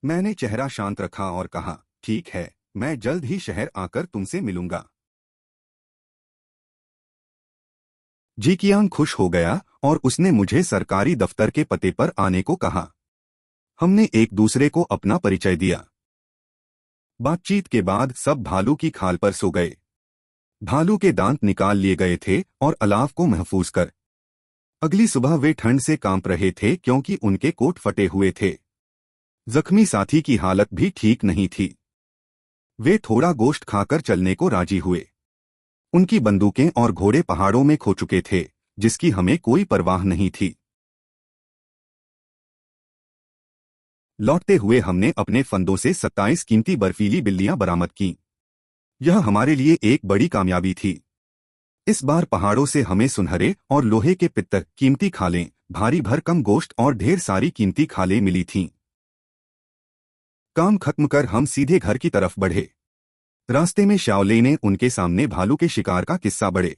मैंने चेहरा शांत रखा और कहा, ठीक है, मैं जल्द ही शहर आकर तुमसे मिलूंगा। जीकियांग खुश हो गया और उसने मुझे सरकारी दफ्तर के पते पर आने को कहा। हमने एक दूसरे को अपना परिचय दिया। बातचीत के बाद सब भालू की खाल पर सो गए। भालू के दांत निकाल लिए गए थे और अलाव को महफूज कर। अगली सुबह वे ठंड से कांप रहे थे क्योंकि उनके कोट फटे हुए थे। जख्मी साथी की हालत भी ठीक नहीं थी। वे थोड़ा गोश्त खाकर चलने को राजी हुए। उनकी बंदूकें और घोड़े पहाड़ों में खो चुके थे, जिसकी हमें कोई परवाह नहीं थी। लौटते हुए हमने अपने फंदों से 27 कीमती बर्फीली बिल्लियां बरामद कीं। यह हमारे लिए एक बड़ी कामयाबी थी। इस बार पहाड़ों से हमें सुनहरे और लोहे के पित्तल, कीमती खालें, भारी भरकम गोश्त और ढेर सारी कीमती खालें मिली थीं। काम खत्म कर हम सीधे घर की तरफ बढ़े। रास्ते में शाओलेई ने उनके सामने भालू के शिकार का किस्सा बढ़े।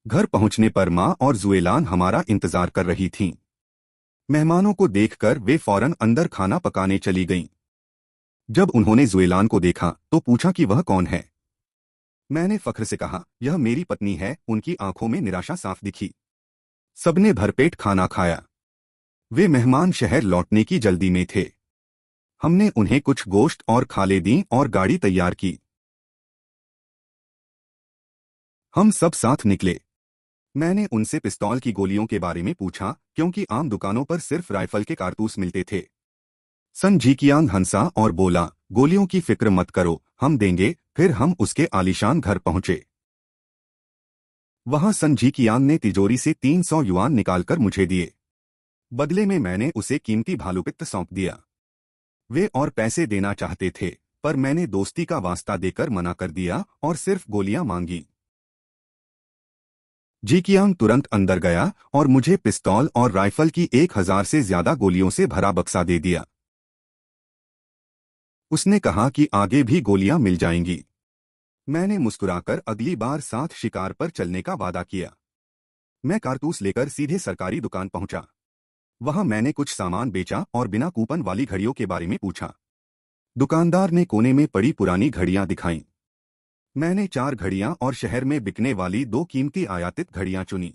घर पहुंचने पर माँ और जुएलान हमारा इंतजार कर रही थीं। मेहमानों को देखकर वे फौरन अंदर खाना पकाने चली गईं। जब उन्होंने जुएलान को देखा तो पूछा कि वह कौन है। मैंने फख्र से कहा, यह मेरी पत्नी है। उनकी आंखों में निराशा साफ दिखी। सबने भरपेट खाना खाया। वे मेहमान शहर लौटने की जल्दी में थे। हमने उन्हें कुछ गोश्त और खाले दी और गाड़ी तैयार की। हम सब साथ निकले। मैंने उनसे पिस्तौल की गोलियों के बारे में पूछा क्योंकि आम दुकानों पर सिर्फ राइफल के कारतूस मिलते थे। सन जीकियांग हंसा और बोला, गोलियों की फिक्र मत करो, हम देंगे। फिर हम उसके आलीशान घर पहुंचे। वहां सन जीकियांग ने तिजोरी से 300 युआन निकालकर मुझे दिए। बदले में मैंने उसे कीमती भालूपित्त सौंप दिया। वे और पैसे देना चाहते थे, पर मैंने दोस्ती का वास्ता देकर मना कर दिया और सिर्फ गोलियां मांगी। जीकियांग तुरंत अंदर गया और मुझे पिस्तौल और राइफल की 1,000 से ज्यादा गोलियों से भरा बक्सा दे दिया। उसने कहा कि आगे भी गोलियां मिल जाएंगी। मैंने मुस्कुराकर अगली बार साथ शिकार पर चलने का वादा किया। मैं कारतूस लेकर सीधे सरकारी दुकान पहुंचा। वहां मैंने कुछ सामान बेचा और बिना कूपन वाली घड़ियों के बारे में पूछा। दुकानदार ने कोने में पड़ी पुरानी घड़ियां दिखाईं। मैंने 4 घड़ियां और शहर में बिकने वाली 2 कीमती आयातित घड़ियां चुनी।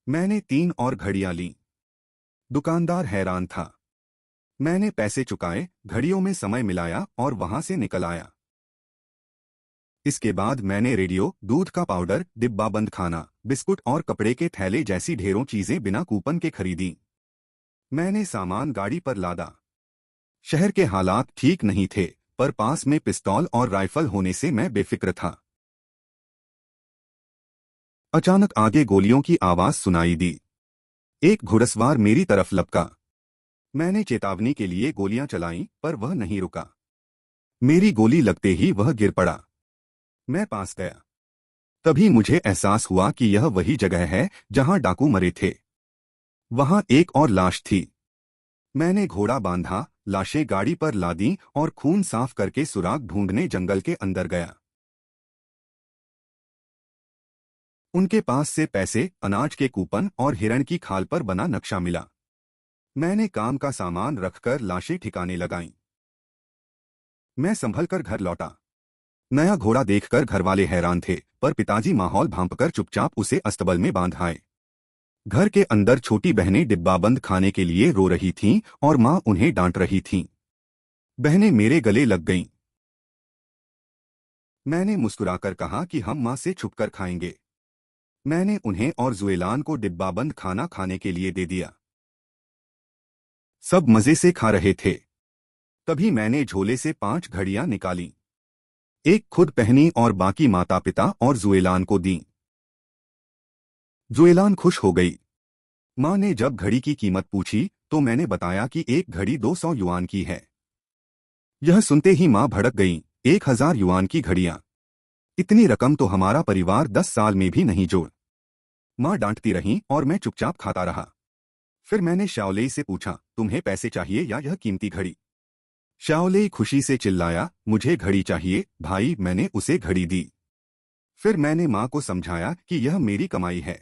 मैंने 3 और घड़ियां लीं। दुकानदार हैरान था। मैंने पैसे चुकाए, घड़ियों में समय मिलाया और वहां से निकल आया। इसके बाद मैंने रेडियो, दूध का पाउडर, डिब्बाबंद खाना, बिस्कुट और कपड़े के थैले जैसी ढेरों चीजें बिना कूपन के खरीदी। मैंने सामान गाड़ी पर लादा। शहर के हालात ठीक नहीं थे, पर पास में पिस्तौल और राइफल होने से मैं बेफिक्र था। अचानक आगे गोलियों की आवाज सुनाई दी। एक घुड़सवार मेरी तरफ लपका। मैंने चेतावनी के लिए गोलियां चलाईं, पर वह नहीं रुका। मेरी गोली लगते ही वह गिर पड़ा। मैं पास गया। तभी मुझे एहसास हुआ कि यह वही जगह है जहां डाकू मरे थे। वहां एक और लाश थी। मैंने घोड़ा बांधा, लाशें गाड़ी पर लादी और खून साफ करके सुराग ढूंढने जंगल के अंदर गया। उनके पास से पैसे, अनाज के कूपन और हिरण की खाल पर बना नक्शा मिला। मैंने काम का सामान रखकर लाशें ठिकाने लगाईं। मैं संभलकर घर लौटा। नया घोड़ा देखकर घरवाले हैरान थे, पर पिताजी माहौल भांपकर चुपचाप उसे अस्तबल में बांध आए। घर के अंदर छोटी बहनें डिब्बाबंद खाने के लिए रो रही थीं और माँ उन्हें डांट रही थीं। बहनें मेरे गले लग गईं। मैंने मुस्कुराकर कहा कि हम माँ से छुपकर खाएंगे। मैंने उन्हें और जुएलान को डिब्बाबंद खाना खाने के लिए दे दिया। सब मजे से खा रहे थे। तभी मैंने झोले से 5 घड़ियां निकाली। एक खुद पहनी और बाकी माता पिता और जुएलान को दी। जुएलान खुश हो गई। माँ ने जब घड़ी की कीमत पूछी तो मैंने बताया कि एक घड़ी 200 युआन की है। यह सुनते ही माँ भड़क गई। 1000 युआन की घड़ियां, इतनी रकम तो हमारा परिवार 10 साल में भी नहीं जोड़। माँ डांटती रहीं और मैं चुपचाप खाता रहा। फिर मैंने शाओलेई से पूछा, तुम्हें पैसे चाहिए या यह कीमती घड़ी? शाओलेई खुशी से चिल्लाया, मुझे घड़ी चाहिए भाई। मैंने उसे घड़ी दी। फिर मैंने माँ को समझाया कि यह मेरी कमाई है।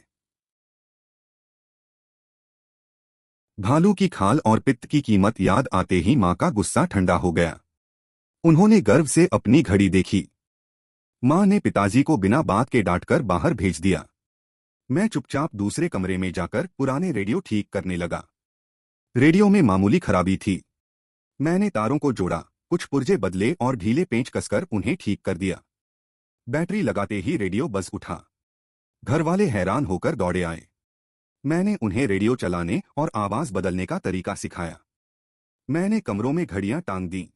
भालू की खाल और पित्त की कीमत याद आते ही माँ का गुस्सा ठंडा हो गया। उन्होंने गर्व से अपनी घड़ी देखी। माँ ने पिताजी को बिना बात के डांटकर बाहर भेज दिया। मैं चुपचाप दूसरे कमरे में जाकर पुराने रेडियो ठीक करने लगा। रेडियो में मामूली खराबी थी। मैंने तारों को जोड़ा, कुछ पुर्जे बदले और ढीले पेंच कसकर उन्हें ठीक कर दिया। बैटरी लगाते ही रेडियो बज उठा। घरवाले हैरान होकर दौड़े आए। मैंने उन्हें रेडियो चलाने और आवाज बदलने का तरीका सिखाया। मैंने कमरों में घड़ियां टांग दी।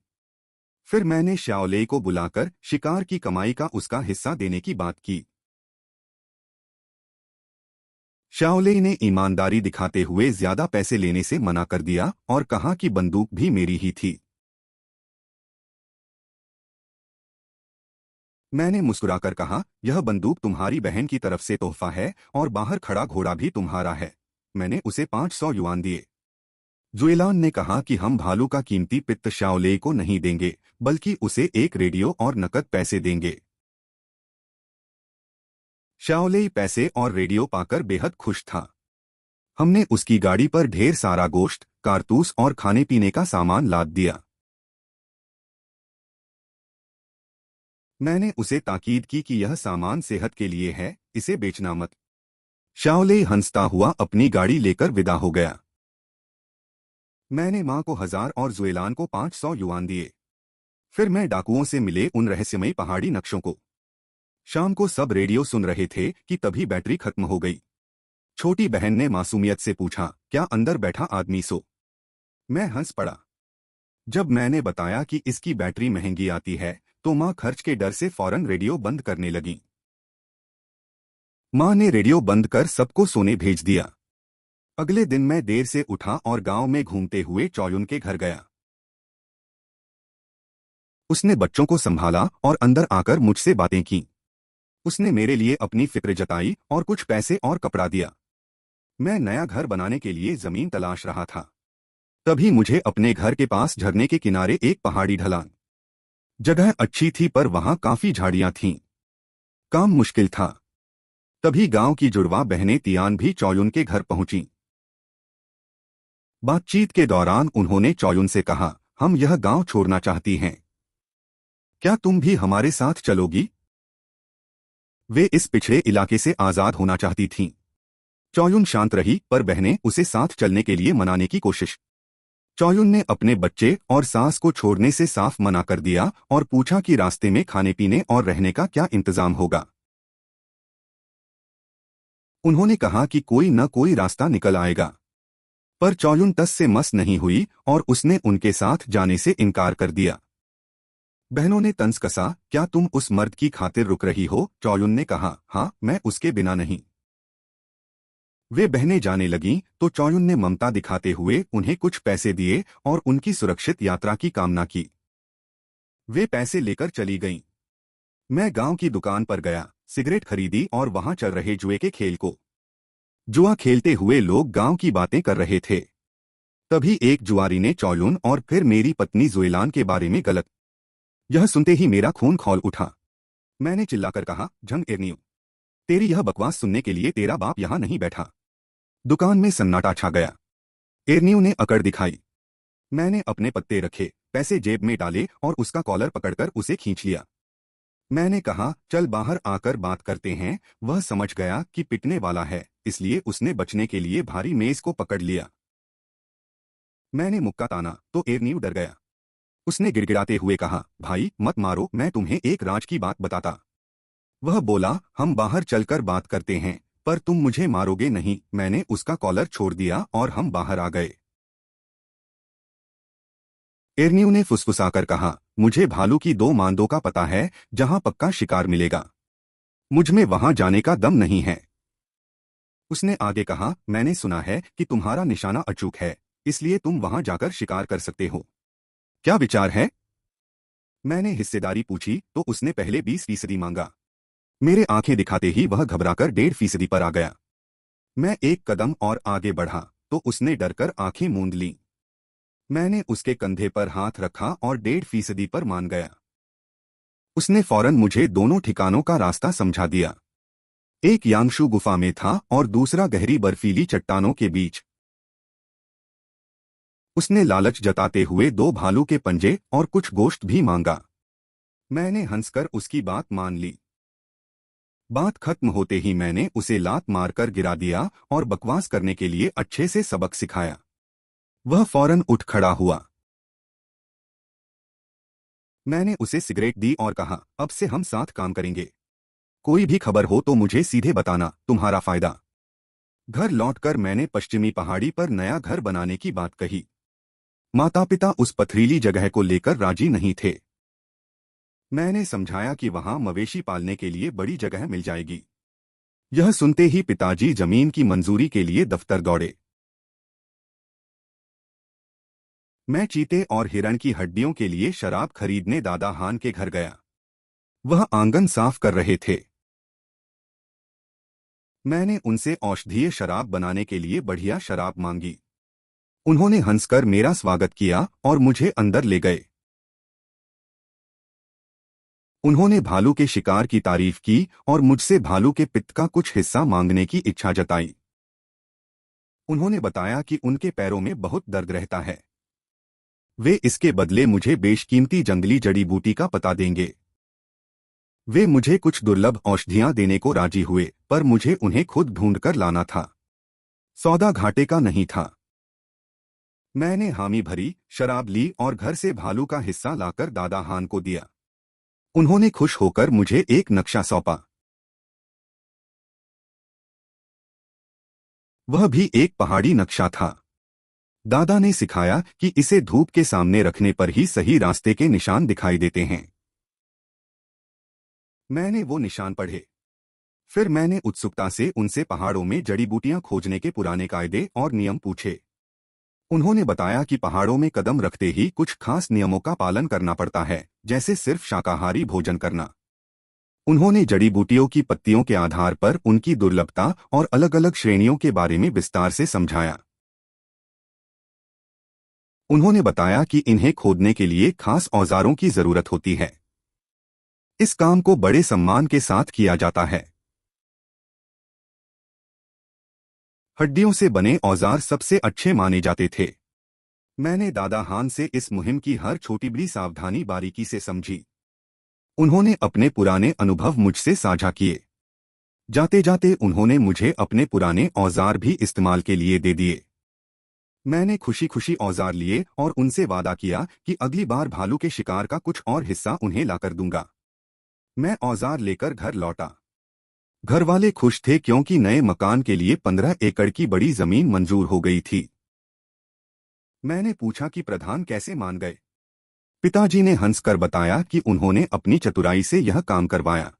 फिर मैंने शाओलेई को बुलाकर शिकार की कमाई का उसका हिस्सा देने की बात की। शाओलेई ने ईमानदारी दिखाते हुए ज्यादा पैसे लेने से मना कर दिया और कहा कि बंदूक भी मेरी ही थी। मैंने मुस्कुराकर कहा, यह बंदूक तुम्हारी बहन की तरफ से तोहफा है और बाहर खड़ा घोड़ा भी तुम्हारा है। मैंने उसे 500 युआन दिए। जुएलान ने कहा कि हम भालू का कीमती पित्त शाओलेई को नहीं देंगे, बल्कि उसे एक रेडियो और नकद पैसे देंगे। शाओलेई पैसे और रेडियो पाकर बेहद खुश था। हमने उसकी गाड़ी पर ढेर सारा गोश्त, कारतूस और खाने पीने का सामान लाद दिया। मैंने उसे ताकीद की कि यह सामान सेहत के लिए है, इसे बेचना मत। शाओलेई हंसता हुआ अपनी गाड़ी लेकर विदा हो गया। मैंने माँ को 1000 और जुएलान को 500 युआन दिए। फिर मैं डाकुओं से मिले उन रहस्यमयी पहाड़ी नक्शों को। शाम को सब रेडियो सुन रहे थे कि तभी बैटरी खत्म हो गई। छोटी बहन ने मासूमियत से पूछा, क्या अंदर बैठा आदमी सो? मैं हंस पड़ा। जब मैंने बताया कि इसकी बैटरी महंगी आती है तो माँ खर्च के डर से फौरन रेडियो बंद करने लगी। माँ ने रेडियो बंद कर सबको सोने भेज दिया। अगले दिन मैं देर से उठा और गांव में घूमते हुए चौयुन के घर गया। उसने बच्चों को संभाला और अंदर आकर मुझसे बातें की। उसने मेरे लिए अपनी फिक्र जताई और कुछ पैसे और कपड़ा दिया। मैं नया घर बनाने के लिए जमीन तलाश रहा था। तभी मुझे अपने घर के पास झरने के किनारे एक पहाड़ी ढलान। जगह अच्छी थी पर वहां काफी झाड़ियां थीं। काम मुश्किल था। तभी गांव की जुड़वा बहनें तियान भी चौयुन के घर पहुंची। बातचीत के दौरान उन्होंने चौयुन से कहा, हम यह गांव छोड़ना चाहती हैं। क्या तुम भी हमारे साथ चलोगी? वे इस पिछड़े इलाके से आजाद होना चाहती थीं। चौयुन शांत रही पर बहनें उसे साथ चलने के लिए मनाने की कोशिश। चौयुन ने अपने बच्चे और सास को छोड़ने से साफ मना कर दिया और पूछा कि रास्ते में खाने पीने और रहने का क्या इंतजाम होगा। उन्होंने कहा कि कोई न कोई रास्ता निकल आएगा। पर चौयुन तस से मस नहीं हुई और उसने उनके साथ जाने से इनकार कर दिया। बहनों ने तंज कसा, क्या तुम उस मर्द की खातिर रुक रही हो? चौयुन ने कहा, हाँ, मैं उसके बिना नहीं। वे बहनें जाने लगीं तो चौयुन ने ममता दिखाते हुए उन्हें कुछ पैसे दिए और उनकी सुरक्षित यात्रा की कामना की। वे पैसे लेकर चली गईं। मैं गांव की दुकान पर गया, सिगरेट खरीदी और वहां चल रहे जुए के खेल को। जुआ खेलते हुए लोग गांव की बातें कर रहे थे। तभी एक जुआरी ने चौयुन और फिर मेरी पत्नी जुएलान के बारे में गलत। यह सुनते ही मेरा खून खौल उठा। मैंने चिल्लाकर कहा, झंग एर्नियो, तेरी यह बकवास सुनने के लिए तेरा बाप यहाँ नहीं बैठा। दुकान में सन्नाटा छा गया। एर्नियो ने अकड़ दिखाई। मैंने अपने पत्ते रखे, पैसे जेब में डाले और उसका कॉलर पकड़कर उसे खींच लिया। मैंने कहा, चल बाहर आकर बात करते हैं। वह समझ गया कि पिटने वाला है, इसलिए उसने बचने के लिए भारी मेज को पकड़ लिया। मैंने मुक्का ताना तो एर्नियो डर गया। उसने गिड़गिड़ाते हुए कहा, भाई मत मारो, मैं तुम्हें एक राज की बात बताता। वह बोला, हम बाहर चलकर बात करते हैं, पर तुम मुझे मारोगे नहीं। मैंने उसका कॉलर छोड़ दिया और हम बाहर आ गए। एर्न्यू ने फुसफुसाकर कहा, मुझे भालू की 2 मांदों का पता है, जहां पक्का शिकार मिलेगा। मुझ में वहां जाने का दम नहीं है। उसने आगे कहा, मैंने सुना है कि तुम्हारा निशाना अचूक है, इसलिए तुम वहां जाकर शिकार कर सकते हो। क्या विचार है? मैंने हिस्सेदारी पूछी तो उसने पहले 20% मांगा। मेरे आंखें दिखाते ही वह घबराकर 1.5% पर आ गया। मैं एक कदम और आगे बढ़ा तो उसने डरकर आंखें मूंद लीं। मैंने उसके कंधे पर हाथ रखा और 1.5% पर मान गया। उसने फौरन मुझे दोनों ठिकानों का रास्ता समझा दिया। एक यांगशु गुफा में था और दूसरा गहरी बर्फीली चट्टानों के बीच। उसने लालच जताते हुए 2 भालू के पंजे और कुछ गोश्त भी मांगा। मैंने हंसकर उसकी बात मान ली। बात खत्म होते ही मैंने उसे लात मारकर गिरा दिया और बकवास करने के लिए अच्छे से सबक सिखाया। वह फौरन उठ खड़ा हुआ। मैंने उसे सिगरेट दी और कहा, अब से हम साथ काम करेंगे। कोई भी खबर हो तो मुझे सीधे बताना, तुम्हारा फायदा। घर लौटकर मैंने पश्चिमी पहाड़ी पर नया घर बनाने की बात कही। माता पिता उस पथरीली जगह को लेकर राजी नहीं थे। मैंने समझाया कि वहां मवेशी पालने के लिए बड़ी जगह मिल जाएगी। यह सुनते ही पिताजी जमीन की मंजूरी के लिए दफ्तर दौड़े। मैं चीते और हिरण की हड्डियों के लिए शराब खरीदने दादा हान के घर गया। वह आंगन साफ कर रहे थे। मैंने उनसे औषधीय शराब बनाने के लिए बढ़िया शराब मांगी। उन्होंने हंसकर मेरा स्वागत किया और मुझे अंदर ले गए। उन्होंने भालू के शिकार की तारीफ की और मुझसे भालू के पित्त का कुछ हिस्सा मांगने की इच्छा जताई। उन्होंने बताया कि उनके पैरों में बहुत दर्द रहता है। वे इसके बदले मुझे बेशकीमती जंगली जड़ी बूटी का पता देंगे। वे मुझे कुछ दुर्लभ औषधियां देने को राजी हुए, पर मुझे उन्हें खुद ढूंढकर लाना था। सौदा घाटे का नहीं था। मैंने हामी भरी, शराब ली और घर से भालू का हिस्सा लाकर दादा हान को दिया। उन्होंने खुश होकर मुझे एक नक्शा सौंपा। वह भी एक पहाड़ी नक्शा था। दादा ने सिखाया कि इसे धूप के सामने रखने पर ही सही रास्ते के निशान दिखाई देते हैं। मैंने वो निशान पढ़े। फिर मैंने उत्सुकता से उनसे पहाड़ों में जड़ी बूटियां खोजने के पुराने कायदे और नियम पूछे। उन्होंने बताया कि पहाड़ों में कदम रखते ही कुछ खास नियमों का पालन करना पड़ता है, जैसे सिर्फ शाकाहारी भोजन करना। उन्होंने जड़ी बूटियों की पत्तियों के आधार पर उनकी दुर्लभता और अलग अलग श्रेणियों के बारे में विस्तार से समझाया। उन्होंने बताया कि इन्हें खोदने के लिए खास औजारों की जरूरत होती है। इस काम को बड़े सम्मान के साथ किया जाता है। हड्डियों से बने औजार सबसे अच्छे माने जाते थे। मैंने दादा हान से इस मुहिम की हर छोटी बड़ी सावधानी बारीकी से समझी। उन्होंने अपने पुराने अनुभव मुझसे साझा किए। जाते जाते उन्होंने मुझे अपने पुराने औजार भी इस्तेमाल के लिए दे दिए। मैंने खुशी खुशी औजार लिए और उनसे वादा किया कि अगली बार भालू के शिकार का कुछ और हिस्सा उन्हें लाकर दूंगा। मैं औजार लेकर घर लौटा। घर वाले खुश थे क्योंकि नए मकान के लिए 15 एकड़ की बड़ी जमीन मंजूर हो गई थी। मैंने पूछा कि प्रधान कैसे मान गए। पिताजी ने हंसकर बताया कि उन्होंने अपनी चतुराई से यह काम करवाया।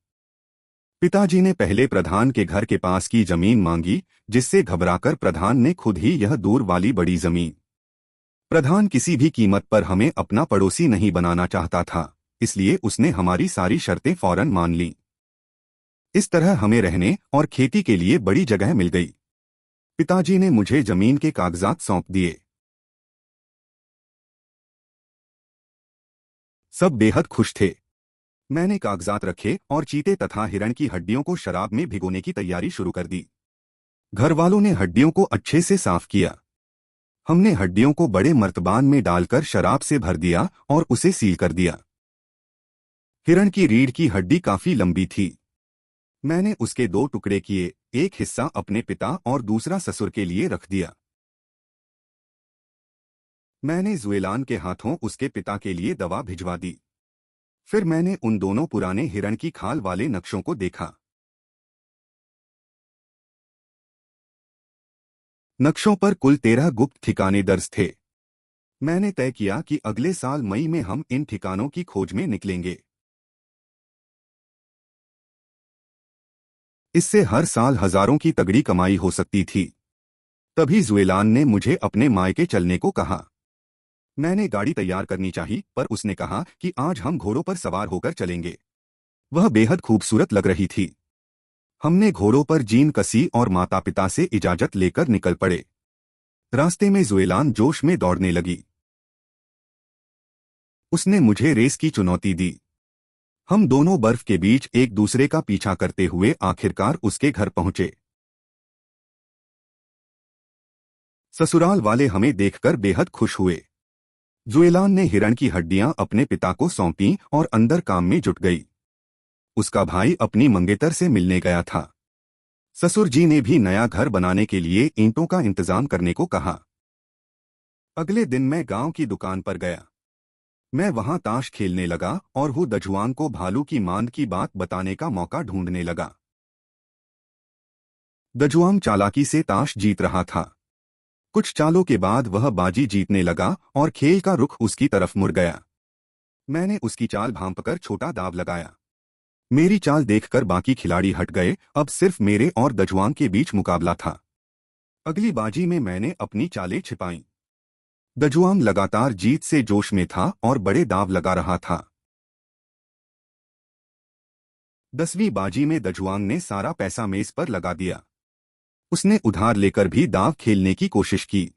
पिताजी ने पहले प्रधान के घर के पास की जमीन मांगी, जिससे घबराकर प्रधान ने खुद ही यह दूर वाली बड़ी जमीन। प्रधान किसी भी कीमत पर हमें अपना पड़ोसी नहीं बनाना चाहता था, इसलिए उसने हमारी सारी शर्तें फौरन मान लीं। इस तरह हमें रहने और खेती के लिए बड़ी जगह मिल गई। पिताजी ने मुझे जमीन के कागजात सौंप दिए। सब बेहद खुश थे। मैंने कागजात रखे और चीते तथा हिरण की हड्डियों को शराब में भिगोने की तैयारी शुरू कर दी। घर वालों ने हड्डियों को अच्छे से साफ किया। हमने हड्डियों को बड़े मर्तबान में डालकर शराब से भर दिया और उसे सील कर दिया। हिरण की रीढ़ की हड्डी काफी लंबी थी। मैंने उसके 2 टुकड़े किए, एक हिस्सा अपने पिता और दूसरा ससुर के लिए रख दिया। मैंने जुएलान के हाथों उसके पिता के लिए दवा भिजवा दी। फिर मैंने उन दोनों पुराने हिरण की खाल वाले नक्शों को देखा। नक्शों पर कुल 13 गुप्त ठिकाने दर्ज थे। मैंने तय किया कि अगले साल मई में हम इन ठिकानों की खोज में निकलेंगे। इससे हर साल हजारों की तगड़ी कमाई हो सकती थी। तभी जुएलान ने मुझे अपने मायके चलने को कहा। मैंने गाड़ी तैयार करनी चाहिए, पर उसने कहा कि आज हम घोड़ों पर सवार होकर चलेंगे। वह बेहद खूबसूरत लग रही थी। हमने घोड़ों पर जीन कसी और माता पिता से इजाजत लेकर निकल पड़े। रास्ते में जुएलान जोश में दौड़ने लगी। उसने मुझे रेस की चुनौती दी। हम दोनों बर्फ के बीच एक दूसरे का पीछा करते हुए आखिरकार उसके घर पहुंचे। ससुराल वाले हमें देखकर बेहद खुश हुए। जुएलान ने हिरण की हड्डियां अपने पिता को सौंपी और अंदर काम में जुट गई। उसका भाई अपनी मंगेतर से मिलने गया था। ससुर जी ने भी नया घर बनाने के लिए ईंटों का इंतजाम करने को कहा। अगले दिन मैं गांव की दुकान पर गया। मैं वहां ताश खेलने लगा और हु दजुआंग को भालू की मांद की बात बताने का मौका ढूंढने लगा। दजुआंग चालाकी से ताश जीत रहा था। कुछ चालों के बाद वह बाजी जीतने लगा और खेल का रुख उसकी तरफ मुड़ गया। मैंने उसकी चाल भांपकर छोटा दाव लगाया। मेरी चाल देखकर बाकी खिलाड़ी हट गए। अब सिर्फ मेरे और दजुआंग के बीच मुकाबला था। अगली बाजी में मैंने अपनी चालें छिपाईं। दजुआंग लगातार जीत से जोश में था और बड़े दाव लगा रहा था। 10वीं बाजी में दजुआंग ने सारा पैसा मेज पर लगा दिया। उसने उधार लेकर भी दाव खेलने की कोशिश की।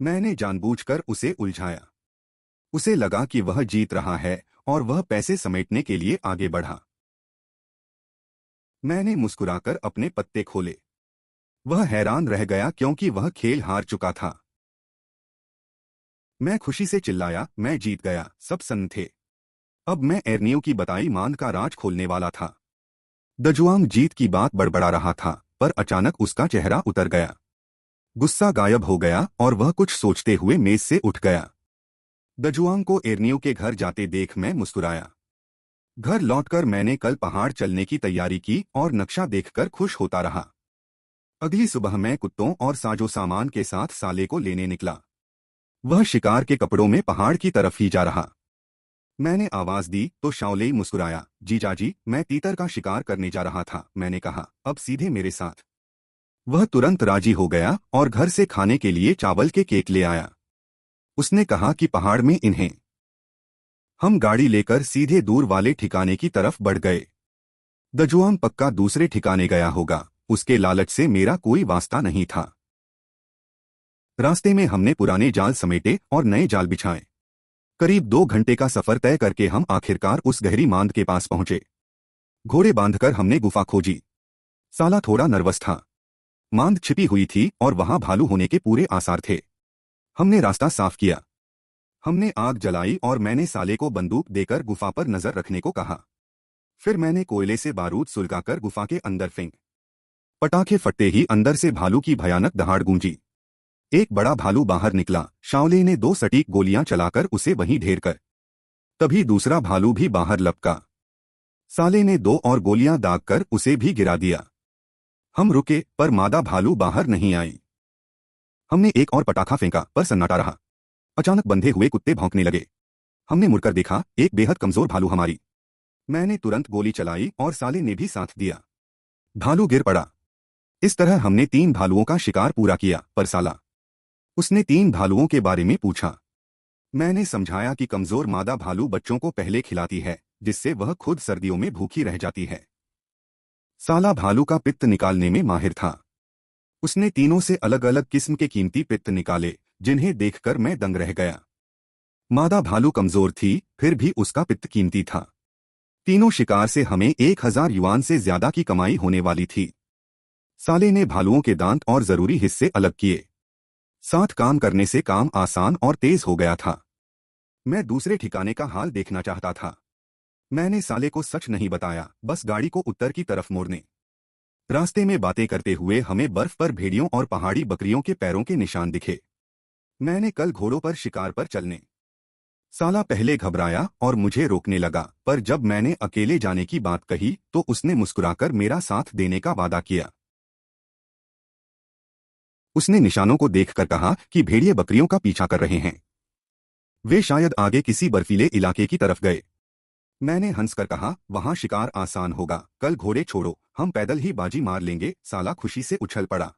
मैंने जानबूझकर उसे उलझाया। उसे लगा कि वह जीत रहा है और वह पैसे समेटने के लिए आगे बढ़ा। मैंने मुस्कुराकर अपने पत्ते खोले। वह हैरान रह गया क्योंकि वह खेल हार चुका था। मैं खुशी से चिल्लाया, मैं जीत गया। सब सन्न थे। अब मैं एर्नियो की बताई मांद का राज खोलने वाला था। दजुआंग जीत की बात बड़बड़ा रहा था, पर अचानक उसका चेहरा उतर गया। गुस्सा गायब हो गया और वह कुछ सोचते हुए मेज से उठ गया। दजुआंग को एर्नियो के घर जाते देख मैं मुस्कुराया। घर लौटकर मैंने कल पहाड़ चलने की तैयारी की और नक्शा देखकर खुश होता रहा। अगली सुबह मैं कुत्तों और साजो सामान के साथ साले को लेने निकला। वह शिकार के कपड़ों में पहाड़ की तरफ ही जा रहा। मैंने आवाज दी तो शाओलेई मुस्कुराया। जीजाजी, मैं तीतर का शिकार करने जा रहा था। मैंने कहा, अब सीधे मेरे साथ। वह तुरंत राजी हो गया और घर से खाने के लिए चावल के केक ले आया। उसने कहा कि पहाड़ में इन्हें। हम गाड़ी लेकर सीधे दूर वाले ठिकाने की तरफ बढ़ गए। दजुआंग पक्का दूसरे ठिकाने गया होगा। उसके लालच से मेरा कोई वास्ता नहीं था। रास्ते में हमने पुराने जाल समेटे और नए जाल बिछाए। करीब 2 घंटे का सफर तय करके हम आखिरकार उस गहरी मांद के पास पहुंचे। घोड़े बांधकर हमने गुफा खोजी। साला थोड़ा नर्वस था। मांद छिपी हुई थी और वहां भालू होने के पूरे आसार थे। हमने रास्ता साफ किया। हमने आग जलाई और मैंने साले को बंदूक देकर गुफा पर नजर रखने को कहा। फिर मैंने कोयले से बारूद सुलगाकर गुफा के अंदर फेंक। पटाखे फटते ही अंदर से भालू की भयानक दहाड़ गूंजी। एक बड़ा भालू बाहर निकला। शाओले ने 2 सटीक गोलियां चलाकर उसे वहीं ढेर कर। तभी दूसरा भालू भी बाहर लपका। साले ने 2 और गोलियां दागकर उसे भी गिरा दिया। हम रुके, पर मादा भालू बाहर नहीं आई। हमने एक और पटाखा फेंका, पर सन्नाटा रहा। अचानक बंधे हुए कुत्ते भौंकने लगे। हमने मुड़कर देखा, एक बेहद कमजोर भालू हमारी। मैंने तुरंत गोली चलाई और साले ने भी साथ दिया। भालू गिर पड़ा। इस तरह हमने 3 भालुओं का शिकार पूरा किया। पर साला, उसने 3 भालुओं के बारे में पूछा। मैंने समझाया कि कमजोर मादा भालू बच्चों को पहले खिलाती है, जिससे वह खुद सर्दियों में भूखी रह जाती है। साला भालू का पित्त निकालने में माहिर था। उसने तीनों से अलग अलग किस्म के कीमती पित्त निकाले, जिन्हें देखकर मैं दंग रह गया। मादा भालू कमजोर थी, फिर भी उसका पित्त कीमती था। तीनों शिकार से हमें 1000 युआन से ज्यादा की कमाई होने वाली थी। साले ने भालुओं के दांत और जरूरी हिस्से अलग किए। साथ काम करने से काम आसान और तेज हो गया था। मैं दूसरे ठिकाने का हाल देखना चाहता था। मैंने साले को सच नहीं बताया, बस गाड़ी को उत्तर की तरफ मोड़ने। रास्ते में बातें करते हुए हमें बर्फ पर भेड़ियों और पहाड़ी बकरियों के पैरों के निशान दिखे। मैंने कल घोड़ों पर शिकार पर चलने। साला पहले घबराया और मुझे रोकने लगा, पर जब मैंने अकेले जाने की बात कही तो उसने मुस्कुराकर मेरा साथ देने का वादा किया। उसने निशानों को देखकर कहा कि भेड़िए बकरियों का पीछा कर रहे हैं। वे शायद आगे किसी बर्फीले इलाके की तरफ गए। मैंने हंसकर कहा, वहां शिकार आसान होगा, कल घोड़े छोड़ो, हम पैदल ही बाजी मार लेंगे। साला खुशी से उछल पड़ा।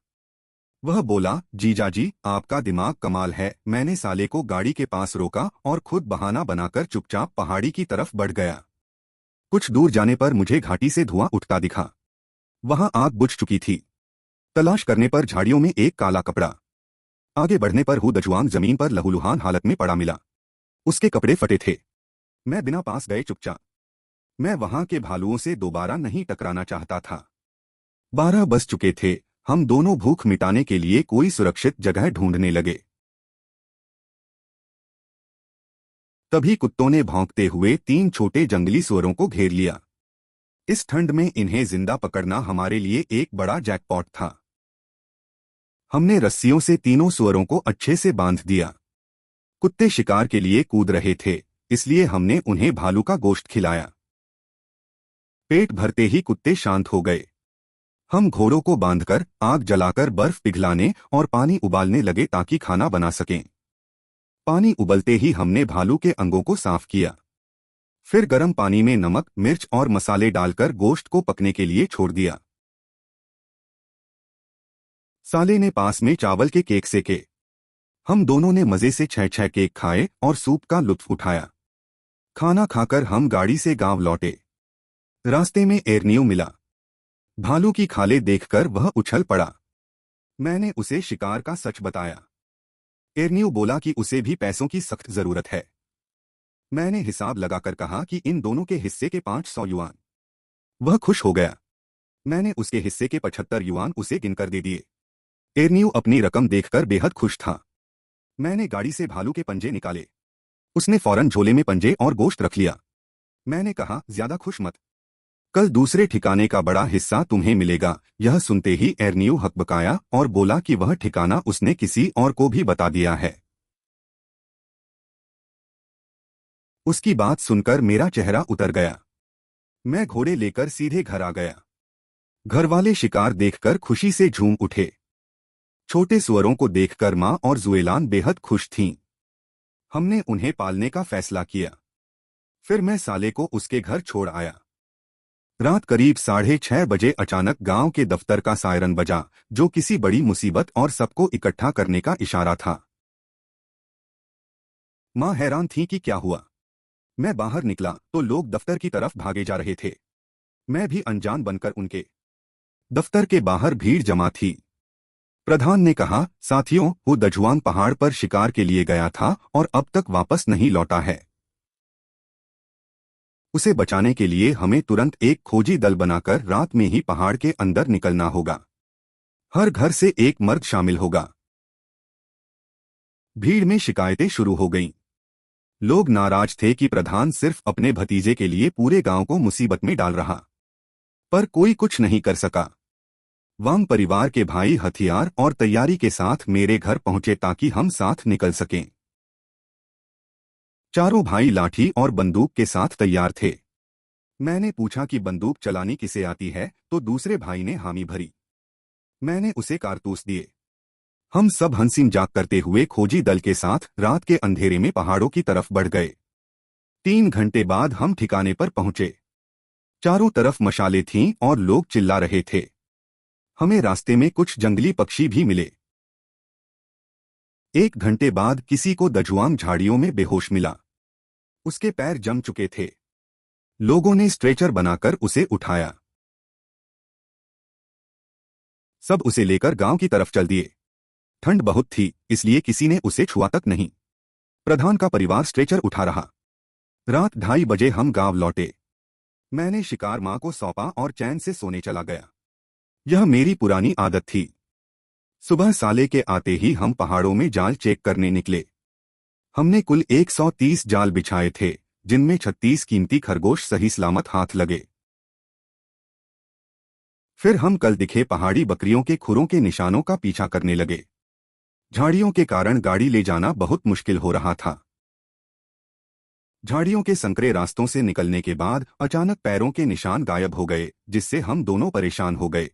वह बोला, जीजाजी आपका दिमाग कमाल है। मैंने साले को गाड़ी के पास रोका और खुद बहाना बनाकर चुपचाप पहाड़ी की तरफ बढ़ गया। कुछ दूर जाने पर मुझे घाटी से धुआं उठता दिखा। वहां आग बुझ चुकी थी। तलाश करने पर झाड़ियों में एक काला कपड़ा। आगे बढ़ने पर हु दजुआंग जमीन पर लहूलुहान हालत में पड़ा मिला। उसके कपड़े फटे थे। मैं बिना पास गए चुपचाप। मैं वहां के भालुओं से दोबारा नहीं टकराना चाहता था। 12 बज चुके थे। हम दोनों भूख मिटाने के लिए कोई सुरक्षित जगह ढूंढने लगे। तभी कुत्तों ने भौंकते हुए 3 छोटे जंगली सुअरों को घेर लिया। इस ठंड में इन्हें जिंदा पकड़ना हमारे लिए एक बड़ा जैकपॉट था। हमने रस्सियों से तीनों सुअरों को अच्छे से बांध दिया। कुत्ते शिकार के लिए कूद रहे थे, इसलिए हमने उन्हें भालू का गोश्त खिलाया। पेट भरते ही कुत्ते शांत हो गए। हम घोड़ों को बांधकर आग जलाकर बर्फ पिघलाने और पानी उबालने लगे ताकि खाना बना सकें। पानी उबलते ही हमने भालू के अंगों को साफ किया। फिर गर्म पानी में नमक, मिर्च और मसाले डालकर गोश्त को पकने के लिए छोड़ दिया। साले ने पास में चावल के केक सेके। हम दोनों ने मजे से 6 केक खाए और सूप का लुत्फ उठाया। खाना खाकर हम गाड़ी से गांव लौटे। रास्ते में एरनियू मिला। भालू की खाले देखकर वह उछल पड़ा। मैंने उसे शिकार का सच बताया। एरनियू बोला कि उसे भी पैसों की सख्त जरूरत है। मैंने हिसाब लगाकर कहा कि इन दोनों के हिस्से के 500 युआन। वह खुश हो गया। मैंने उसके हिस्से के 75 युआन उसे गिनकर दे दिए। एरनियू अपनी रकम देखकर बेहद खुश था। मैंने गाड़ी से भालू के पंजे निकाले। उसने फौरन झोले में पंजे और गोश्त रख लिया। मैंने कहा, ज्यादा खुश मत, कल दूसरे ठिकाने का बड़ा हिस्सा तुम्हें मिलेगा। यह सुनते ही एरनियू हकबकाया और बोला कि वह ठिकाना उसने किसी और को भी बता दिया है। उसकी बात सुनकर मेरा चेहरा उतर गया। मैं घोड़े लेकर सीधे घर आ गया। घरवाले शिकार देखकर खुशी से झूम उठे। छोटे सुअरों को देखकर माँ और जुएलान बेहद खुश थीं। हमने उन्हें पालने का फैसला किया। फिर मैं साले को उसके घर छोड़ आया। रात करीब 6:30 बजे अचानक गांव के दफ्तर का सायरन बजा, जो किसी बड़ी मुसीबत और सबको इकट्ठा करने का इशारा था। माँ हैरान थी कि क्या हुआ। मैं बाहर निकला तो लोग दफ्तर की तरफ भागे जा रहे थे। मैं भी अनजान बनकर उनके दफ्तर के बाहर भीड़ जमा थी। प्रधान ने कहा, साथियों, वो दजुआंग पहाड़ पर शिकार के लिए गया था और अब तक वापस नहीं लौटा है। उसे बचाने के लिए हमें तुरंत एक खोजी दल बनाकर रात में ही पहाड़ के अंदर निकलना होगा। हर घर से एक मर्द शामिल होगा। भीड़ में शिकायतें शुरू हो गईं। लोग नाराज थे कि प्रधान सिर्फ अपने भतीजे के लिए पूरे गांव को मुसीबत में डाल रहा। पर कोई कुछ नहीं कर सका। वांग परिवार के भाई हथियार और तैयारी के साथ मेरे घर पहुंचे ताकि हम साथ निकल सकें। चारों भाई लाठी और बंदूक के साथ तैयार थे। मैंने पूछा कि बंदूक चलानी किसे आती है, तो दूसरे भाई ने हामी भरी। मैंने उसे कारतूस दिए। हम सब हंसी मजाक करते हुए खोजी दल के साथ रात के अंधेरे में पहाड़ों की तरफ बढ़ गए। 3 घंटे बाद हम ठिकाने पर पहुंचे। चारों तरफ मशालें थीं और लोग चिल्ला रहे थे। हमें रास्ते में कुछ जंगली पक्षी भी मिले। 1 घंटे बाद किसी को दजुआंग झाड़ियों में बेहोश मिला। उसके पैर जम चुके थे। लोगों ने स्ट्रेचर बनाकर उसे उठाया। सब उसे लेकर गांव की तरफ चल दिए। ठंड बहुत थी, इसलिए किसी ने उसे छुआ तक नहीं। प्रधान का परिवार स्ट्रेचर उठा रहा। रात 2:30 बजे हम गांव लौटे। मैंने शिकार मां को सौंपा और चैन से सोने चला गया। यह मेरी पुरानी आदत थी। सुबह साले के आते ही हम पहाड़ों में जाल चेक करने निकले। हमने कुल 130 जाल बिछाए थे, जिनमें 36 कीमती खरगोश सही सलामत हाथ लगे। फिर हम कल दिखे पहाड़ी बकरियों के खुरों के निशानों का पीछा करने लगे। झाड़ियों के कारण गाड़ी ले जाना बहुत मुश्किल हो रहा था। झाड़ियों के संकरे रास्तों से निकलने के बाद अचानक पैरों के निशान गायब हो गए, जिससे हम दोनों परेशान हो गए।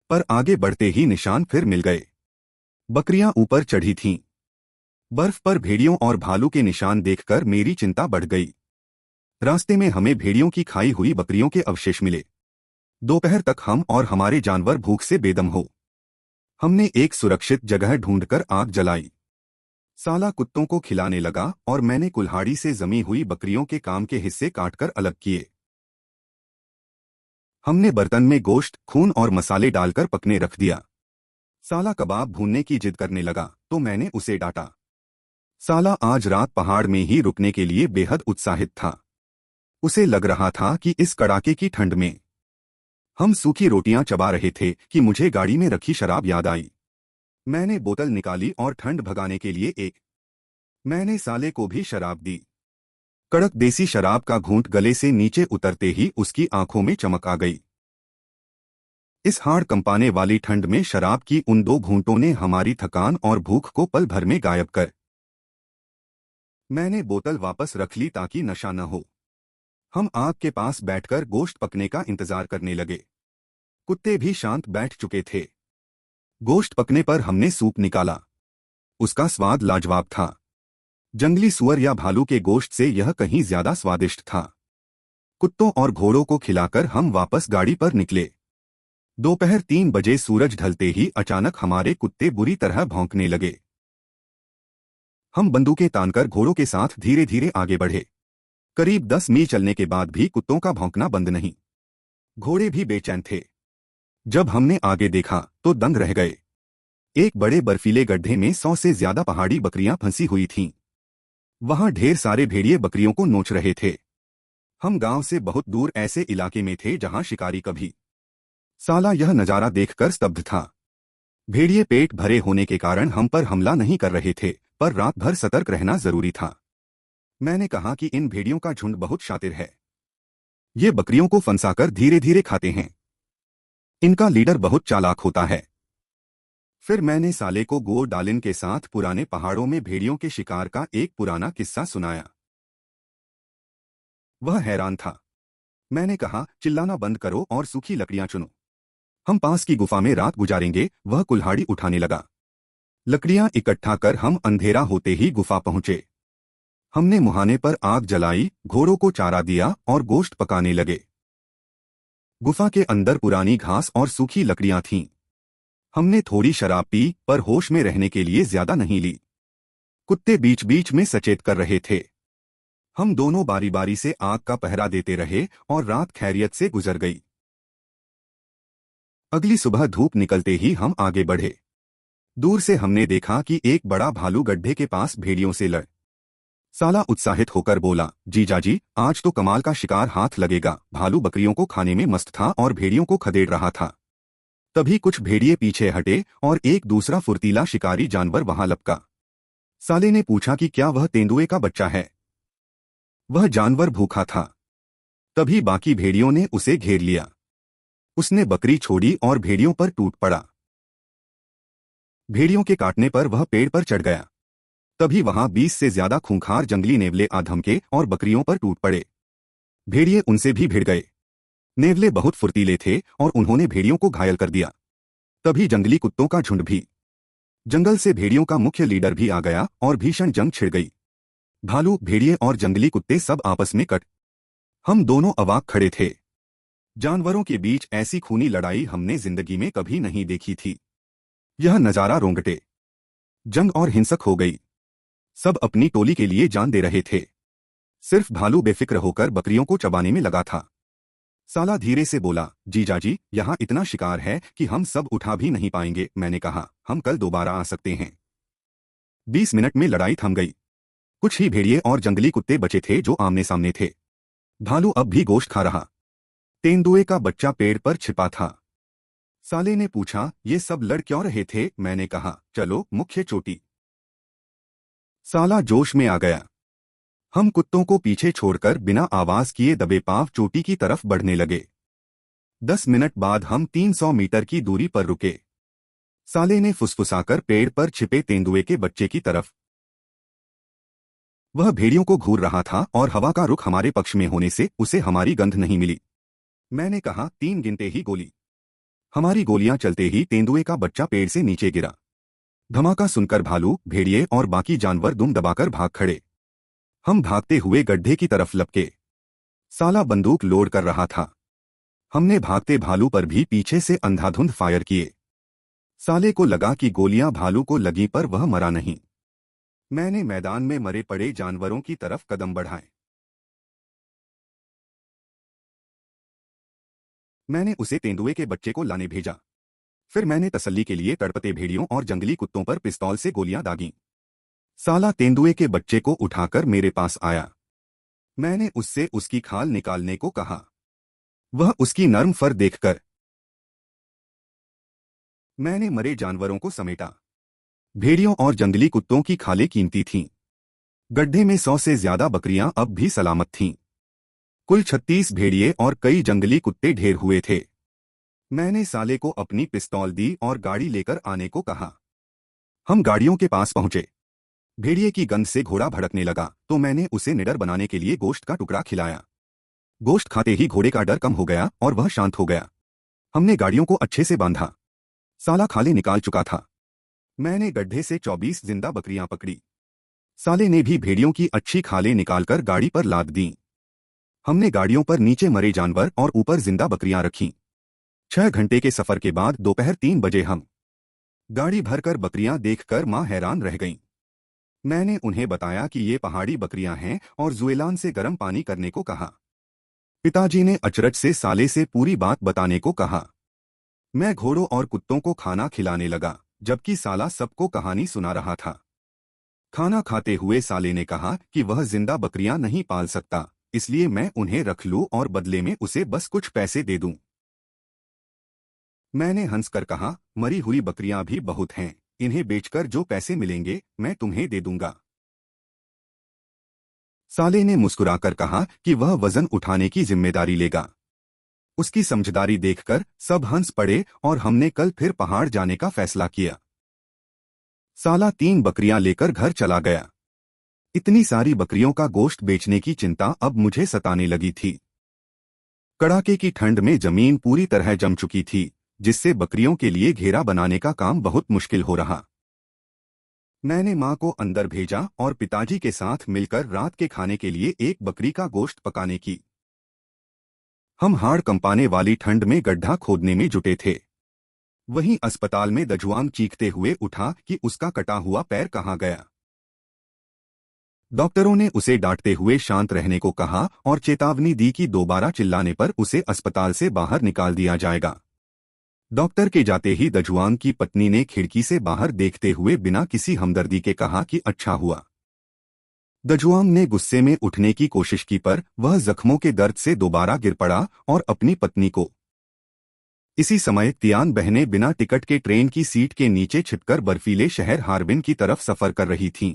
पर आगे बढ़ते ही निशान फिर मिल गए। बकरियां ऊपर चढ़ी थीं। बर्फ पर भेड़ियों और भालू के निशान देखकर मेरी चिंता बढ़ गई। रास्ते में हमें भेड़ियों की खाई हुई बकरियों के अवशेष मिले। दोपहर तक हम और हमारे जानवर भूख से बेदम हो। हमने एक सुरक्षित जगह ढूंढकर आग जलाई। साला कुत्तों को खिलाने लगा और मैंने कुल्हाड़ी से जमी हुई बकरियों के काम के हिस्से काटकर अलग किए। हमने बर्तन में गोश्त, खून और मसाले डालकर पकने रख दिया। साला कबाब भूनने की जिद करने लगा तो मैंने उसे डांटा। साला आज रात पहाड़ में ही रुकने के लिए बेहद उत्साहित था। उसे लग रहा था कि इस कड़ाके की ठंड में हम सूखी रोटियां चबा रहे थे कि मुझे गाड़ी में रखी शराब याद आई। मैंने बोतल निकाली और ठंड भगाने के लिए मैंने साले को भी शराब दी। कड़क देसी शराब का घूंट गले से नीचे उतरते ही उसकी आंखों में चमक आ गई। इस हाड़ कंपाने वाली ठंड में शराब की उन 2 घूंटों ने हमारी थकान और भूख को पल भर में गायब कर। मैंने बोतल वापस रख ली ताकि नशा न हो। हम आग के पास बैठकर गोश्त पकने का इंतजार करने लगे। कुत्ते भी शांत बैठ चुके थे। गोश्त पकने पर हमने सूप निकाला। उसका स्वाद लाजवाब था। जंगली सुअर या भालू के गोश्त से यह कहीं ज्यादा स्वादिष्ट था। कुत्तों और घोड़ों को खिलाकर हम वापस गाड़ी पर निकले। दोपहर 3 बजे सूरज ढलते ही अचानक हमारे कुत्ते बुरी तरह भौंकने लगे। हम बंदूकें तानकर घोड़ों के साथ धीरे धीरे आगे बढ़े। करीब 10 मील चलने के बाद भी कुत्तों का भौंकना बंद नहीं। घोड़े भी बेचैन थे। जब हमने आगे देखा तो दंग रह गए। एक बड़े बर्फीले गड्ढे में 100 से ज्यादा पहाड़ी बकरियां फंसी हुई थीं। वहां ढेर सारे भेड़िए बकरियों को नोच रहे थे। हम गांव से बहुत दूर ऐसे इलाके में थे जहां शिकारी कभी। साला यह नजारा देखकर स्तब्ध था। भेड़िए पेट भरे होने के कारण हम पर हमला नहीं कर रहे थे, पर रात भर सतर्क रहना जरूरी था। मैंने कहा कि इन भेड़ियों का झुंड बहुत शातिर है। ये बकरियों को फंसाकर धीरे धीरे खाते हैं। इनका लीडर बहुत चालाक होता है। फिर मैंने साले को गोडालिन के साथ पुराने पहाड़ों में भेड़ियों के शिकार का एक पुराना किस्सा सुनाया। वह हैरान था। मैंने कहा, चिल्लाना बंद करो और सूखी लकड़ियां चुनो। हम पास की गुफा में रात गुजारेंगे। वह कुल्हाड़ी उठाने लगा। लकड़ियां इकट्ठा कर हम अंधेरा होते ही गुफा पहुंचे। हमने मुहाने पर आग जलाई, घोड़ों को चारा दिया और गोश्त पकाने लगे। गुफा के अंदर पुरानी घास और सूखी लकड़ियां थीं। हमने थोड़ी शराब पी, पर होश में रहने के लिए ज्यादा नहीं ली। कुत्ते बीच बीच में सचेत कर रहे थे। हम दोनों बारी बारी से आग का पहरा देते रहे और रात खैरियत से गुजर गई। अगली सुबह धूप निकलते ही हम आगे बढ़े। दूर से हमने देखा कि एक बड़ा भालू गड्ढे के पास भेड़ियों से लड़। साला उत्साहित होकर बोला, जीजाजी, आज तो कमाल का शिकार हाथ लगेगा। भालू बकरियों को खाने में मस्त था और भेड़ियों को खदेड़ रहा था। तभी कुछ भेड़िए पीछे हटे और एक दूसरा फुर्तीला शिकारी जानवर वहां लपका। साले ने पूछा कि क्या वह तेंदुए का बच्चा है। वह जानवर भूखा था। तभी बाकी भेड़ियों ने उसे घेर लिया। उसने बकरी छोड़ी और भेड़ियों पर टूट पड़ा। भेड़ियों के काटने पर वह पेड़ पर चढ़ गया। तभी वहां 20 से ज्यादा खूंखार जंगली नेवले आ धमके और बकरियों पर टूट पड़े। भेड़िए उनसे भी भिड़ गए। नेवले बहुत फुर्तीले थे और उन्होंने भेड़ियों को घायल कर दिया। तभी जंगली कुत्तों का झुंड भी। जंगल से भेड़ियों का मुख्य लीडर भी आ गया और भीषण जंग छिड़ गई। भालू, भेड़िए और जंगली कुत्ते सब आपस में कट। हम दोनों अवाक खड़े थे। जानवरों के बीच ऐसी खूनी लड़ाई हमने जिंदगी में कभी नहीं देखी थी। यह नजारा रोंगटे जंग और हिंसक हो गई। सब अपनी टोली के लिए जान दे रहे थे। सिर्फ भालू बेफिक्र होकर बकरियों को चबाने में लगा था। साला धीरे से बोला, जीजाजी, यहाँ इतना शिकार है कि हम सब उठा भी नहीं पाएंगे। मैंने कहा, हम कल दोबारा आ सकते हैं। 20 मिनट में लड़ाई थम गई। कुछ ही भेड़िए और जंगली कुत्ते बचे थे जो आमने सामने थे। भालू अब भी गोश्त खा रहा। तेंदुए का बच्चा पेड़ पर छिपा था। साले ने पूछा, ये सब लड़ क्यों रहे थे। मैंने कहा, चलो मुख्य चोटी। साला जोश में आ गया। हम कुत्तों को पीछे छोड़कर बिना आवाज किए दबे पांव चोटी की तरफ बढ़ने लगे। 10 मिनट बाद हम 300 मीटर की दूरी पर रुके। साले ने फुसफुसाकर पेड़ पर छिपे तेंदुए के बच्चे की तरफ। वह भेड़ियों को घूर रहा था और हवा का रुख हमारे पक्ष में होने से उसे हमारी गंध नहीं मिली। मैंने कहा, 3 गिनते ही गोली। हमारी गोलियां चलते ही तेंदुए का बच्चा पेड़ से नीचे गिरा। धमाका सुनकर भालू, भेड़िए और बाकी जानवर दुम दबाकर भाग खड़े। हम भागते हुए गड्ढे की तरफ लपके। साला बंदूक लोड कर रहा था। हमने भागते भालू पर भी पीछे से अंधाधुंध फायर किए। साले को लगा कि गोलियां भालू को लगी पर वह मरा नहीं। मैंने मैदान में मरे पड़े जानवरों की तरफ कदम बढ़ाए। मैंने उसे तेंदुए के बच्चे को लाने भेजा। फिर मैंने तसल्ली के लिए तड़पते भेड़ियों और जंगली कुत्तों पर पिस्तौल से गोलियां दागीं। साला तेंदुए के बच्चे को उठाकर मेरे पास आया। मैंने उससे उसकी खाल निकालने को कहा। वह उसकी नर्म फर देखकर मैंने मरे जानवरों को समेटा। भेड़ियों और जंगली कुत्तों की खालें कीमती थीं। गड्ढे में 100 से ज्यादा बकरियां अब भी सलामत थीं। कुल 36 भेड़िए और कई जंगली कुत्ते ढेर हुए थे। मैंने साले को अपनी पिस्तौल दी और गाड़ी लेकर आने को कहा। हम गाड़ियों के पास पहुंचे। भेड़िए की गंध से घोड़ा भड़कने लगा तो मैंने उसे निडर बनाने के लिए गोश्त का टुकड़ा खिलाया। गोश्त खाते ही घोड़े का डर कम हो गया और वह शांत हो गया। हमने गाड़ियों को अच्छे से बांधा। साला खाले निकाल चुका था। मैंने गड्ढे से 24 जिंदा बकरियां पकड़ी। साले ने भी भेड़ियों की अच्छी खालें निकालकर गाड़ी पर लाद दी। हमने गाड़ियों पर नीचे मरे जानवर और ऊपर जिंदा बकरियां रखीं। 6 घंटे के सफर के बाद दोपहर 3 बजे हम गाड़ी भरकर बकरियां देखकर मां हैरान रह गईं। मैंने उन्हें बताया कि ये पहाड़ी बकरियां हैं और जुएलान से गर्म पानी करने को कहा। पिताजी ने अचरज से साले से पूरी बात बताने को कहा। मैं घोड़ों और कुत्तों को खाना खिलाने लगा जबकि साला सबको कहानी सुना रहा था। खाना खाते हुए साले ने कहा कि वह जिंदा बकरियां नहीं पाल सकता, इसलिए मैं उन्हें रख लूं और बदले में उसे बस कुछ पैसे दे दूं। मैंने हंसकर कहा, मरी हुई बकरियां भी बहुत हैं, इन्हें बेचकर जो पैसे मिलेंगे मैं तुम्हें दे दूंगा। साले ने मुस्कुराकर कहा कि वह वजन उठाने की जिम्मेदारी लेगा। उसकी समझदारी देखकर सब हंस पड़े और हमने कल फिर पहाड़ जाने का फैसला किया। साला 3 बकरियां लेकर घर चला गया। इतनी सारी बकरियों का गोश्त बेचने की चिंता अब मुझे सताने लगी थी। कड़ाके की ठंड में जमीन पूरी तरह जम चुकी थी, जिससे बकरियों के लिए घेरा बनाने का काम बहुत मुश्किल हो रहा। मैंने मां को अंदर भेजा और पिताजी के साथ मिलकर रात के खाने के लिए एक बकरी का गोश्त पकाने की। हम हाड़ कंपाने वाली ठंड में गड्ढा खोदने में जुटे थे। वहीं अस्पताल में दजुआंग चीखते हुए उठा कि उसका कटा हुआ पैर कहाँ गया। डॉक्टरों ने उसे डांटते हुए शांत रहने को कहा और चेतावनी दी कि दोबारा चिल्लाने पर उसे अस्पताल से बाहर निकाल दिया जाएगा। डॉक्टर के जाते ही दजुआंग की पत्नी ने खिड़की से बाहर देखते हुए बिना किसी हमदर्दी के कहा कि अच्छा हुआ। दजुआंग ने गुस्से में उठने की कोशिश की पर वह जख्मों के दर्द से दोबारा गिर पड़ा और अपनी पत्नी को। इसी समय तियान बहनें बिना टिकट के ट्रेन की सीट के नीचे छिपकर बर्फीले शहर हार्बिन की तरफ सफर कर रही थीं।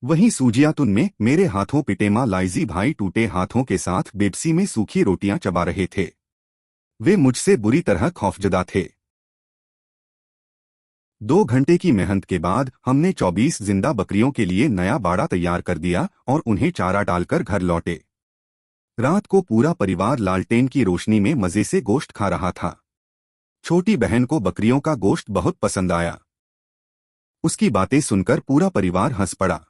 वहीं सूजियातुन में मेरे हाथों पिटेमा लाइजी भाई टूटे हाथों के साथ बेबसी में सूखी रोटियां चबा रहे थे। वे मुझसे बुरी तरह खौफजदा थे। 2 घंटे की मेहनत के बाद हमने 24 जिंदा बकरियों के लिए नया बाड़ा तैयार कर दिया और उन्हें चारा डालकर घर लौटे। रात को पूरा परिवार लालटेन की रोशनी में मजे से गोश्त खा रहा था। छोटी बहन को बकरियों का गोश्त बहुत पसंद आया। उसकी बातें सुनकर पूरा परिवार हंस पड़ा।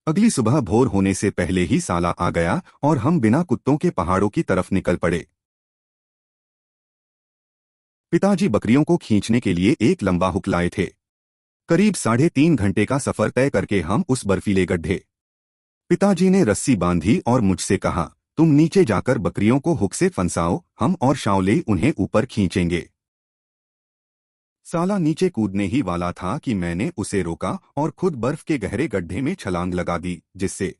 अगली सुबह भोर होने से पहले ही साला आ गया और हम बिना कुत्तों के पहाड़ों की तरफ निकल पड़े। पिताजी बकरियों को खींचने के लिए एक लंबा हुक लाए थे। करीब 3.5 घंटे का सफर तय करके हम उस बर्फीले गड्ढे। पिताजी ने रस्सी बांधी और मुझसे कहा, तुम नीचे जाकर बकरियों को हुक से फंसाओ, हम और शाओले उन्हें ऊपर खींचेंगे। साला नीचे कूदने ही वाला था कि मैंने उसे रोका और खुद बर्फ के गहरे गड्ढे में छलांग लगा दी, जिससे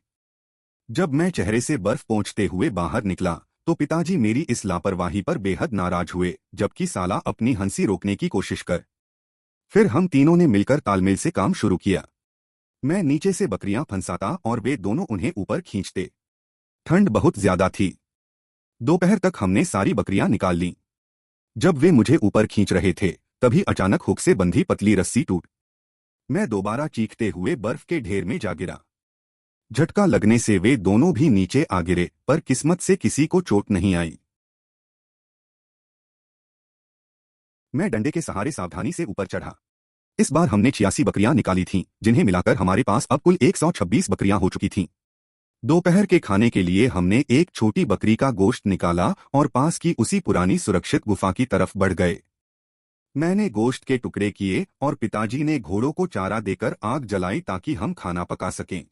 जब मैं चेहरे से बर्फ पोंछते हुए बाहर निकला तो पिताजी मेरी इस लापरवाही पर बेहद नाराज हुए, जबकि साला अपनी हंसी रोकने की कोशिश कर। फिर हम तीनों ने मिलकर तालमेल से काम शुरू किया। मैं नीचे से बकरियां फंसाता और वे दोनों उन्हें ऊपर खींचते। ठंड बहुत ज्यादा थी। दोपहर तक हमने सारी बकरियां निकाल लीं। जब वे मुझे ऊपर खींच रहे थे तभी अचानक हुक से बंधी पतली रस्सी टूट। मैं दोबारा चीखते हुए बर्फ के ढेर में जा गिरा। झटका लगने से वे दोनों भी नीचे आ गिरे, पर किस्मत से किसी को चोट नहीं आई। मैं डंडे के सहारे सावधानी से ऊपर चढ़ा। इस बार हमने 86 बकरियां निकाली थीं, जिन्हें मिलाकर हमारे पास अब कुल 126 बकरियां हो चुकी थीं। दोपहर के खाने के लिए हमने एक छोटी बकरी का गोश्त निकाला और पास की उसी पुरानी सुरक्षित गुफा की तरफ बढ़ गए। मैंने गोश्त के टुकड़े किए और पिताजी ने घोड़ों को चारा देकर आग जलाई ताकि हम खाना पका सकें।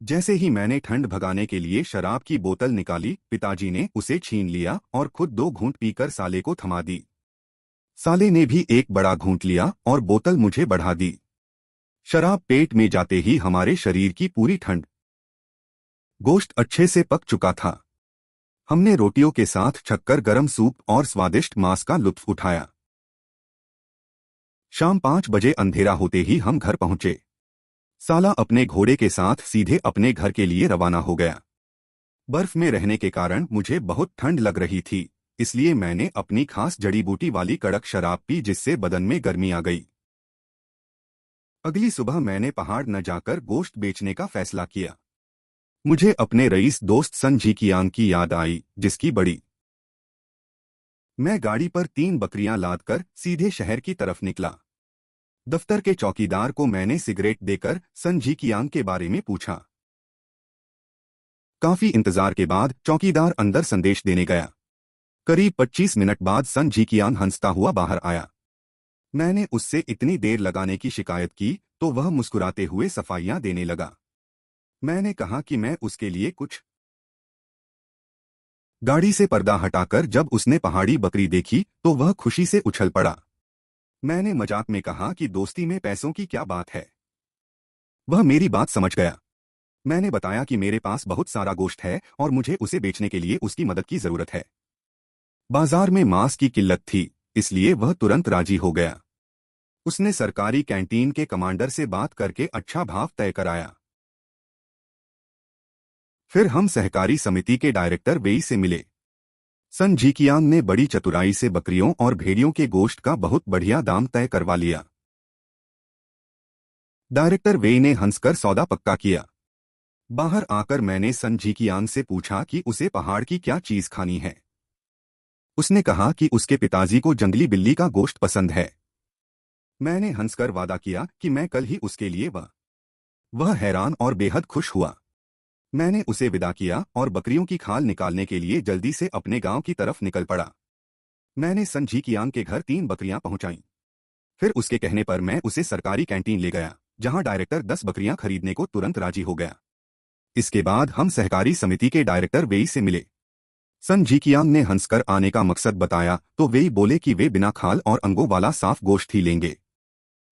जैसे ही मैंने ठंड भगाने के लिए शराब की बोतल निकाली, पिताजी ने उसे छीन लिया और खुद 2 घूंट पीकर साले को थमा दी। साले ने भी एक बड़ा घूंट लिया और बोतल मुझे बढ़ा दी। शराब पेट में जाते ही हमारे शरीर की पूरी ठंड। गोश्त अच्छे से पक चुका था। हमने रोटियों के साथ छक्कर गरम सूप और स्वादिष्ट मांस का लुत्फ उठाया। शाम 5 बजे अंधेरा होते ही हम घर पहुंचे। साला अपने घोड़े के साथ सीधे अपने घर के लिए रवाना हो गया। बर्फ में रहने के कारण मुझे बहुत ठंड लग रही थी, इसलिए मैंने अपनी खास जड़ी बूटी वाली कड़क शराब पी, जिससे बदन में गर्मी आ गई। अगली सुबह मैंने पहाड़ न जाकर गोश्त बेचने का फैसला किया। मुझे अपने रईस दोस्त सन झीकियांग की याद आई, जिसकी बड़ी। मैं गाड़ी पर 3 बकरियां लादकर सीधे शहर की तरफ निकला। दफ्तर के चौकीदार को मैंने सिगरेट देकर सन झीकियांग के बारे में पूछा। काफी इंतजार के बाद चौकीदार अंदर संदेश देने गया। करीब 25 मिनट बाद सन झीकियांग हंसता हुआ बाहर आया। मैंने उससे इतनी देर लगाने की शिकायत की तो वह मुस्कुराते हुए सफाइयां देने लगा। मैंने कहा कि मैं उसके लिए कुछ। गाड़ी से पर्दा हटाकर जब उसने पहाड़ी बकरी देखी तो वह खुशी से उछल पड़ा। मैंने मजाक में कहा कि दोस्ती में पैसों की क्या बात है। वह मेरी बात समझ गया। मैंने बताया कि मेरे पास बहुत सारा गोश्त है और मुझे उसे बेचने के लिए उसकी मदद की जरूरत है। बाजार में मांस की किल्लत थी, इसलिए वह तुरंत राजी हो गया। उसने सरकारी कैंटीन के कमांडर से बात करके अच्छा भाव तय कराया। फिर हम सहकारी समिति के डायरेक्टर वेई से मिले। सन झीकियांग ने बड़ी चतुराई से बकरियों और भेड़ियों के गोश्त का बहुत बढ़िया दाम तय करवा लिया। डायरेक्टर वेई ने हंसकर सौदा पक्का किया। बाहर आकर मैंने सन झीकियांग से पूछा कि उसे पहाड़ की क्या चीज खानी है। उसने कहा कि उसके पिताजी को जंगली बिल्ली का गोश्त पसंद है। मैंने हंसकर वादा किया कि मैं कल ही उसके लिए वह हैरान और बेहद खुश हुआ। मैंने उसे विदा किया और बकरियों की खाल निकालने के लिए जल्दी से अपने गांव की तरफ निकल पड़ा। मैंने सन झीकियांग के घर 3 बकरियां पहुंचाईं। फिर उसके कहने पर मैं उसे सरकारी कैंटीन ले गया, जहां डायरेक्टर 10 बकरियां खरीदने को तुरंत राजी हो गया। इसके बाद हम सहकारी समिति के डायरेक्टर वेई से मिले। सन झीकियांग ने हंसकर आने का मकसद बताया तो वेई बोले कि वे बिना खाल और अंगों वाला साफ गोश्त ही लेंगे।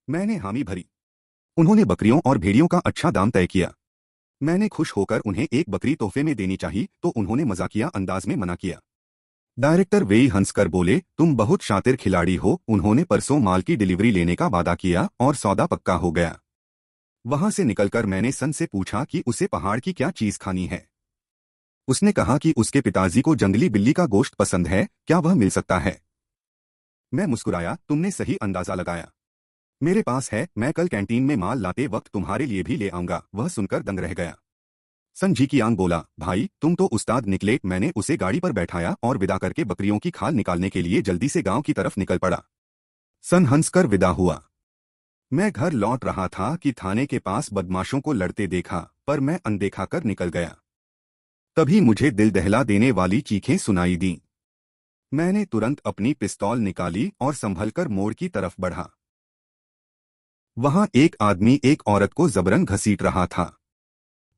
मैंने हामी भरी। उन्होंने बकरियों और भेड़ियों का अच्छा दाम तय किया। मैंने खुश होकर उन्हें एक बकरी तोहफे में देनी चाहिए तो उन्होंने मजाकिया अंदाज में मना किया। डायरेक्टर वेई हंसकर बोले, तुम बहुत शातिर खिलाड़ी हो। उन्होंने परसों माल की डिलीवरी लेने का वादा किया और सौदा पक्का हो गया। वहां से निकलकर मैंने सन से पूछा कि उसे पहाड़ की क्या चीज खानी है। उसने कहा कि उसके पिताजी को जंगली बिल्ली का गोश्त पसंद है, क्या वह मिल सकता है। मैं मुस्कुराया, तुमने सही अंदाजा लगाया। मेरे पास है, मैं कल कैंटीन में माल लाते वक्त तुम्हारे लिए भी ले आऊंगा। वह सुनकर दंग रह गया। सन झीकियांग बोला, भाई तुम तो उस्ताद निकले। मैंने उसे गाड़ी पर बैठाया और विदा करके बकरियों की खाल निकालने के लिए जल्दी से गांव की तरफ निकल पड़ा। सन हंसकर विदा हुआ। मैं घर लौट रहा था कि थाने के पास बदमाशों को लड़ते देखा, पर मैं अनदेखा कर निकल गया। तभी मुझे दिल दहला देने वाली चीखें सुनाई दीं। मैंने तुरंत अपनी पिस्तौल निकाली और संभलकर मोड़ की तरफ बढ़ा। वहां एक आदमी एक औरत को जबरन घसीट रहा था।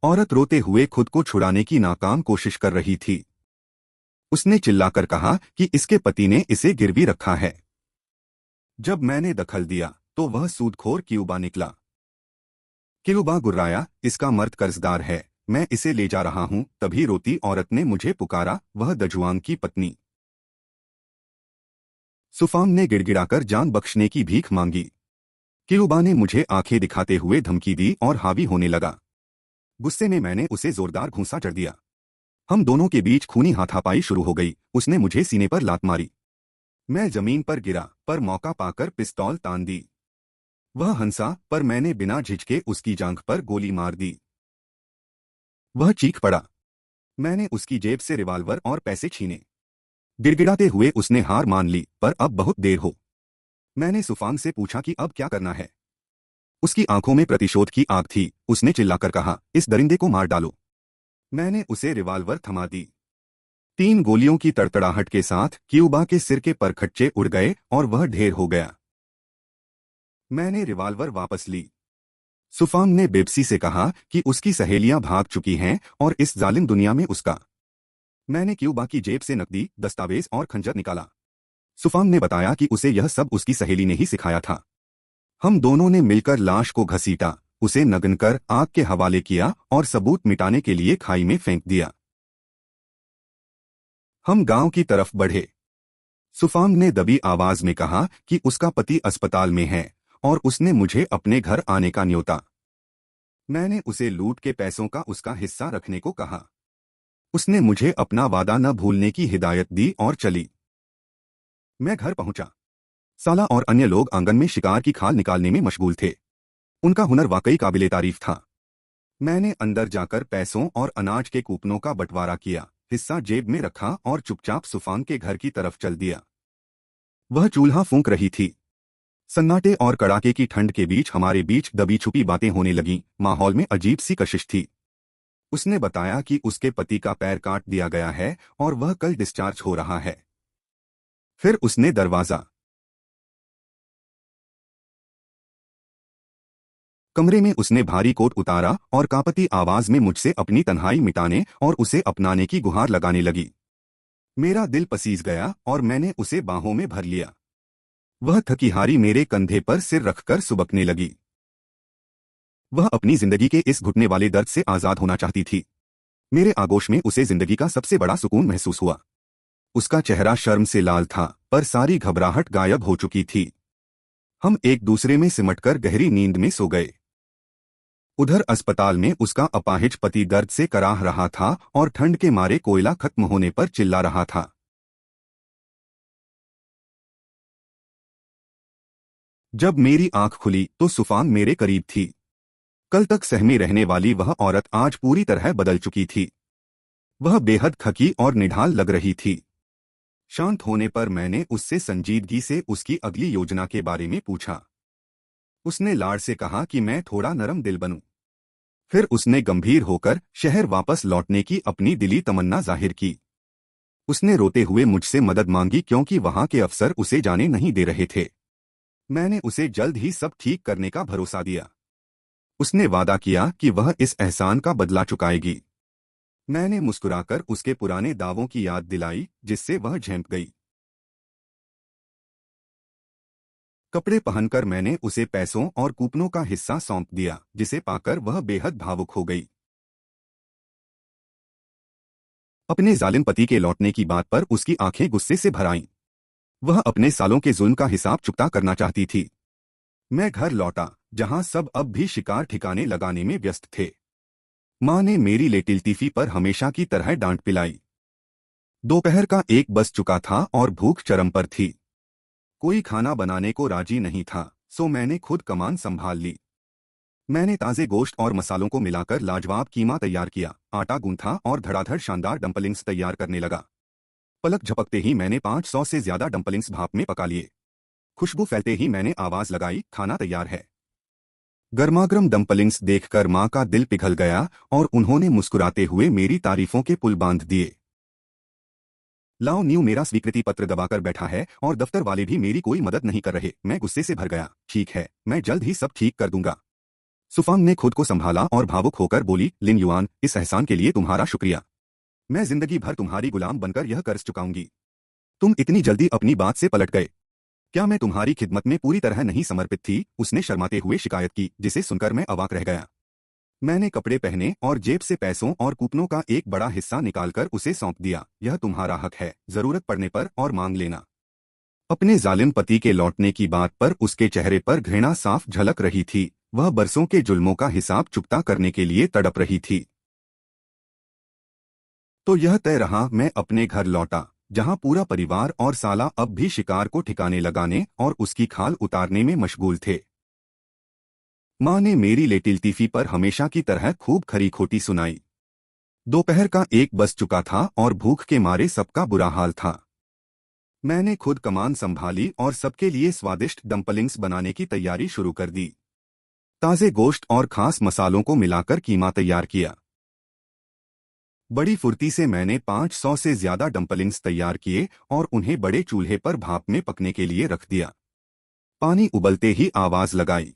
औरत रोते हुए खुद को छुड़ाने की नाकाम कोशिश कर रही थी। उसने चिल्लाकर कहा कि इसके पति ने इसे गिरवी रखा है। जब मैंने दखल दिया तो वह सूदखोर क्यूबा निकला। क्यूबा गुर्राया, इसका मर्द कर्जदार है, मैं इसे ले जा रहा हूं। तभी रोती औरत ने मुझे पुकारा, वह दजुआंग की पत्नी। सुफांग ने गिड़गिड़ाकर जान बख्शने की भीख मांगी। क्यूबा ने मुझे आंखें दिखाते हुए धमकी दी और हावी होने लगा। गुस्से में मैंने उसे जोरदार घूंसा जड़ दिया। हम दोनों के बीच खूनी हाथापाई शुरू हो गई। उसने मुझे सीने पर लात मारी। मैं जमीन पर गिरा, पर मौका पाकर पिस्तौल तान दी। वह हंसा, पर मैंने बिना झिझके उसकी जांघ पर गोली मार दी। वह चीख पड़ा। मैंने उसकी जेब से रिवाल्वर और पैसे छीने। गिड़गिड़ाते हुए उसने हार मान ली, पर अब बहुत देर हो। मैंने सुफान से पूछा कि अब क्या करना है। उसकी आंखों में प्रतिशोध की आग थी। उसने चिल्लाकर कहा, इस दरिंदे को मार डालो। मैंने उसे रिवाल्वर थमा दी। 3 गोलियों की तड़तड़ाहट के साथ क्यूबा के सिर के परखच्चे उड़ गए और वह ढेर हो गया। मैंने रिवाल्वर वापस ली। सुफान ने बेबसी से कहा कि उसकी सहेलियां भाग चुकी हैं और इस जालिम दुनिया में उसका। मैंने क्यूबा की जेब से नकदी, दस्तावेज और खंजर निकाला। सुफान ने बताया कि उसे यह सब उसकी सहेली ने ही सिखाया था। हम दोनों ने मिलकर लाश को घसीटा, उसे नग्न कर आग के हवाले किया और सबूत मिटाने के लिए खाई में फेंक दिया। हम गांव की तरफ बढ़े। सुफान ने दबी आवाज में कहा कि उसका पति अस्पताल में है और उसने मुझे अपने घर आने का न्योता। मैंने उसे लूट के पैसों का उसका हिस्सा रखने को कहा। उसने मुझे अपना वादा न भूलने की हिदायत दी और चली। मैं घर पहुंचा। साला और अन्य लोग आंगन में शिकार की खाल निकालने में मशगूल थे। उनका हुनर वाकई काबिले तारीफ था। मैंने अंदर जाकर पैसों और अनाज के कूपनों का बंटवारा किया, हिस्सा जेब में रखा और चुपचाप सुफान के घर की तरफ चल दिया। वह चूल्हा फूंक रही थी। सन्नाटे और कड़ाके की ठंड के बीच हमारे बीच दबी छुपी बातें होने लगीं। माहौल में अजीब सी कशिश थी। उसने बताया कि उसके पति का पैर काट दिया गया है और वह कल डिस्चार्ज हो रहा है। फिर उसने दरवाजा कमरे में उसने भारी कोट उतारा और कांपती आवाज में मुझसे अपनी तन्हाई मिटाने और उसे अपनाने की गुहार लगाने लगी। मेरा दिल पसीज गया और मैंने उसे बाहों में भर लिया। वह थकीहारी मेरे कंधे पर सिर रखकर सुबकने लगी। वह अपनी जिंदगी के इस घुटने वाले दर्द से आजाद होना चाहती थी। मेरे आगोश में उसे जिंदगी का सबसे बड़ा सुकून महसूस हुआ। उसका चेहरा शर्म से लाल था, पर सारी घबराहट गायब हो चुकी थी। हम एक दूसरे में सिमटकर गहरी नींद में सो गए। उधर अस्पताल में उसका अपाहिज पति दर्द से कराह रहा था और ठंड के मारे कोयला खत्म होने पर चिल्ला रहा था। जब मेरी आंख खुली तो सुफान मेरे करीब थी। कल तक सहमे रहने वाली वह औरत आज पूरी तरह बदल चुकी थी। वह बेहद थकी और निढाल लग रही थी। शांत होने पर मैंने उससे संजीदगी से उसकी अगली योजना के बारे में पूछा। उसने लाड़ से कहा कि मैं थोड़ा नरम दिल बनूं। फिर उसने गंभीर होकर शहर वापस लौटने की अपनी दिली तमन्ना जाहिर की। उसने रोते हुए मुझसे मदद मांगी क्योंकि वहां के अफसर उसे जाने नहीं दे रहे थे। मैंने उसे जल्द ही सब ठीक करने का भरोसा दिया। उसने वादा किया कि वह इस एहसान का बदला चुकाएगी। मैंने मुस्कुराकर उसके पुराने दावों की याद दिलाई, जिससे वह झेंप गई। कपड़े पहनकर मैंने उसे पैसों और कूपनों का हिस्सा सौंप दिया, जिसे पाकर वह बेहद भावुक हो गई। अपने जालिम पति के लौटने की बात पर उसकी आंखें गुस्से से भर आईं। वह अपने सालों के जुल्म का हिसाब चुकता करना चाहती थी। मैं घर लौटा, जहां सब अब भी शिकार ठिकाने लगाने में व्यस्त थे। माँ ने मेरी लेटिलतीफी पर हमेशा की तरह डांट पिलाई। दोपहर का 1 बज चुका था और भूख चरम पर थी। कोई खाना बनाने को राजी नहीं था, सो मैंने खुद कमान संभाल ली। मैंने ताजे गोश्त और मसालों को मिलाकर लाजवाब कीमा तैयार किया, आटा गूंथा और धड़ाधड़ शानदार डंपलिंग्स तैयार करने लगा। पलक झपकते ही मैंने 500 से ज्यादा डंपलिंग्स भाप में पका लिए। खुशबू फैलते ही मैंने आवाज लगाई, खाना तैयार है। गर्मागर्म डंपलिंग्स देखकर माँ का दिल पिघल गया और उन्होंने मुस्कुराते हुए मेरी तारीफों के पुल बांध दिए। लाओ न्यू मेरा स्वीकृति पत्र दबाकर बैठा है और दफ्तर वाले भी मेरी कोई मदद नहीं कर रहे। मैं गुस्से से भर गया। ठीक है, मैं जल्द ही सब ठीक कर दूंगा। सुफान ने खुद को संभाला और भावुक होकर बोली, लिन युआन, इस एहसान के लिए तुम्हारा शुक्रिया। मैं जिंदगी भर तुम्हारी गुलाम बनकर यह कर्ज चुकाऊंगी। तुम इतनी जल्दी अपनी बात से पलट गए। क्या मैं तुम्हारी खिदमत में पूरी तरह नहीं समर्पित थी? उसने शर्माते हुए शिकायत की, जिसे सुनकर मैं अवाक रह गया। मैंने कपड़े पहने और जेब से पैसों और कूपनों का एक बड़ा हिस्सा निकालकर उसे सौंप दिया। यह तुम्हारा हक है, जरूरत पड़ने पर और मांग लेना। अपने जालिम पति के लौटने की बात पर उसके चेहरे पर घृणा साफ झलक रही थी। वह बरसों के जुल्मों का हिसाब चुकता करने के लिए तड़प रही थी। तो यह तय रहा, मैं अपने घर लौटा, जहां पूरा परिवार और साला अब भी शिकार को ठिकाने लगाने और उसकी खाल उतारने में मशगूल थे। माँ ने मेरी लेटिलतीफी पर हमेशा की तरह खूब खरी खोटी सुनाई। दोपहर का 1 बज चुका था और भूख के मारे सबका बुरा हाल था। मैंने खुद कमान संभाली और सबके लिए स्वादिष्ट डम्पलिंग्स बनाने की तैयारी शुरू कर दी। ताज़े गोश्त और खास मसालों को मिलाकर कीमा तैयार किया। बड़ी फुर्ती से मैंने 500 से ज्यादा डम्पलिंग्स तैयार किए और उन्हें बड़े चूल्हे पर भाप में पकने के लिए रख दिया। पानी उबलते ही आवाज लगाई।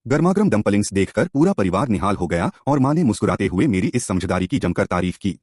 गर्मागर्म डम्पलिंग्स देखकर पूरा परिवार निहाल हो गया और माँ ने मुस्कुराते हुए मेरी इस समझदारी की जमकर तारीफ की।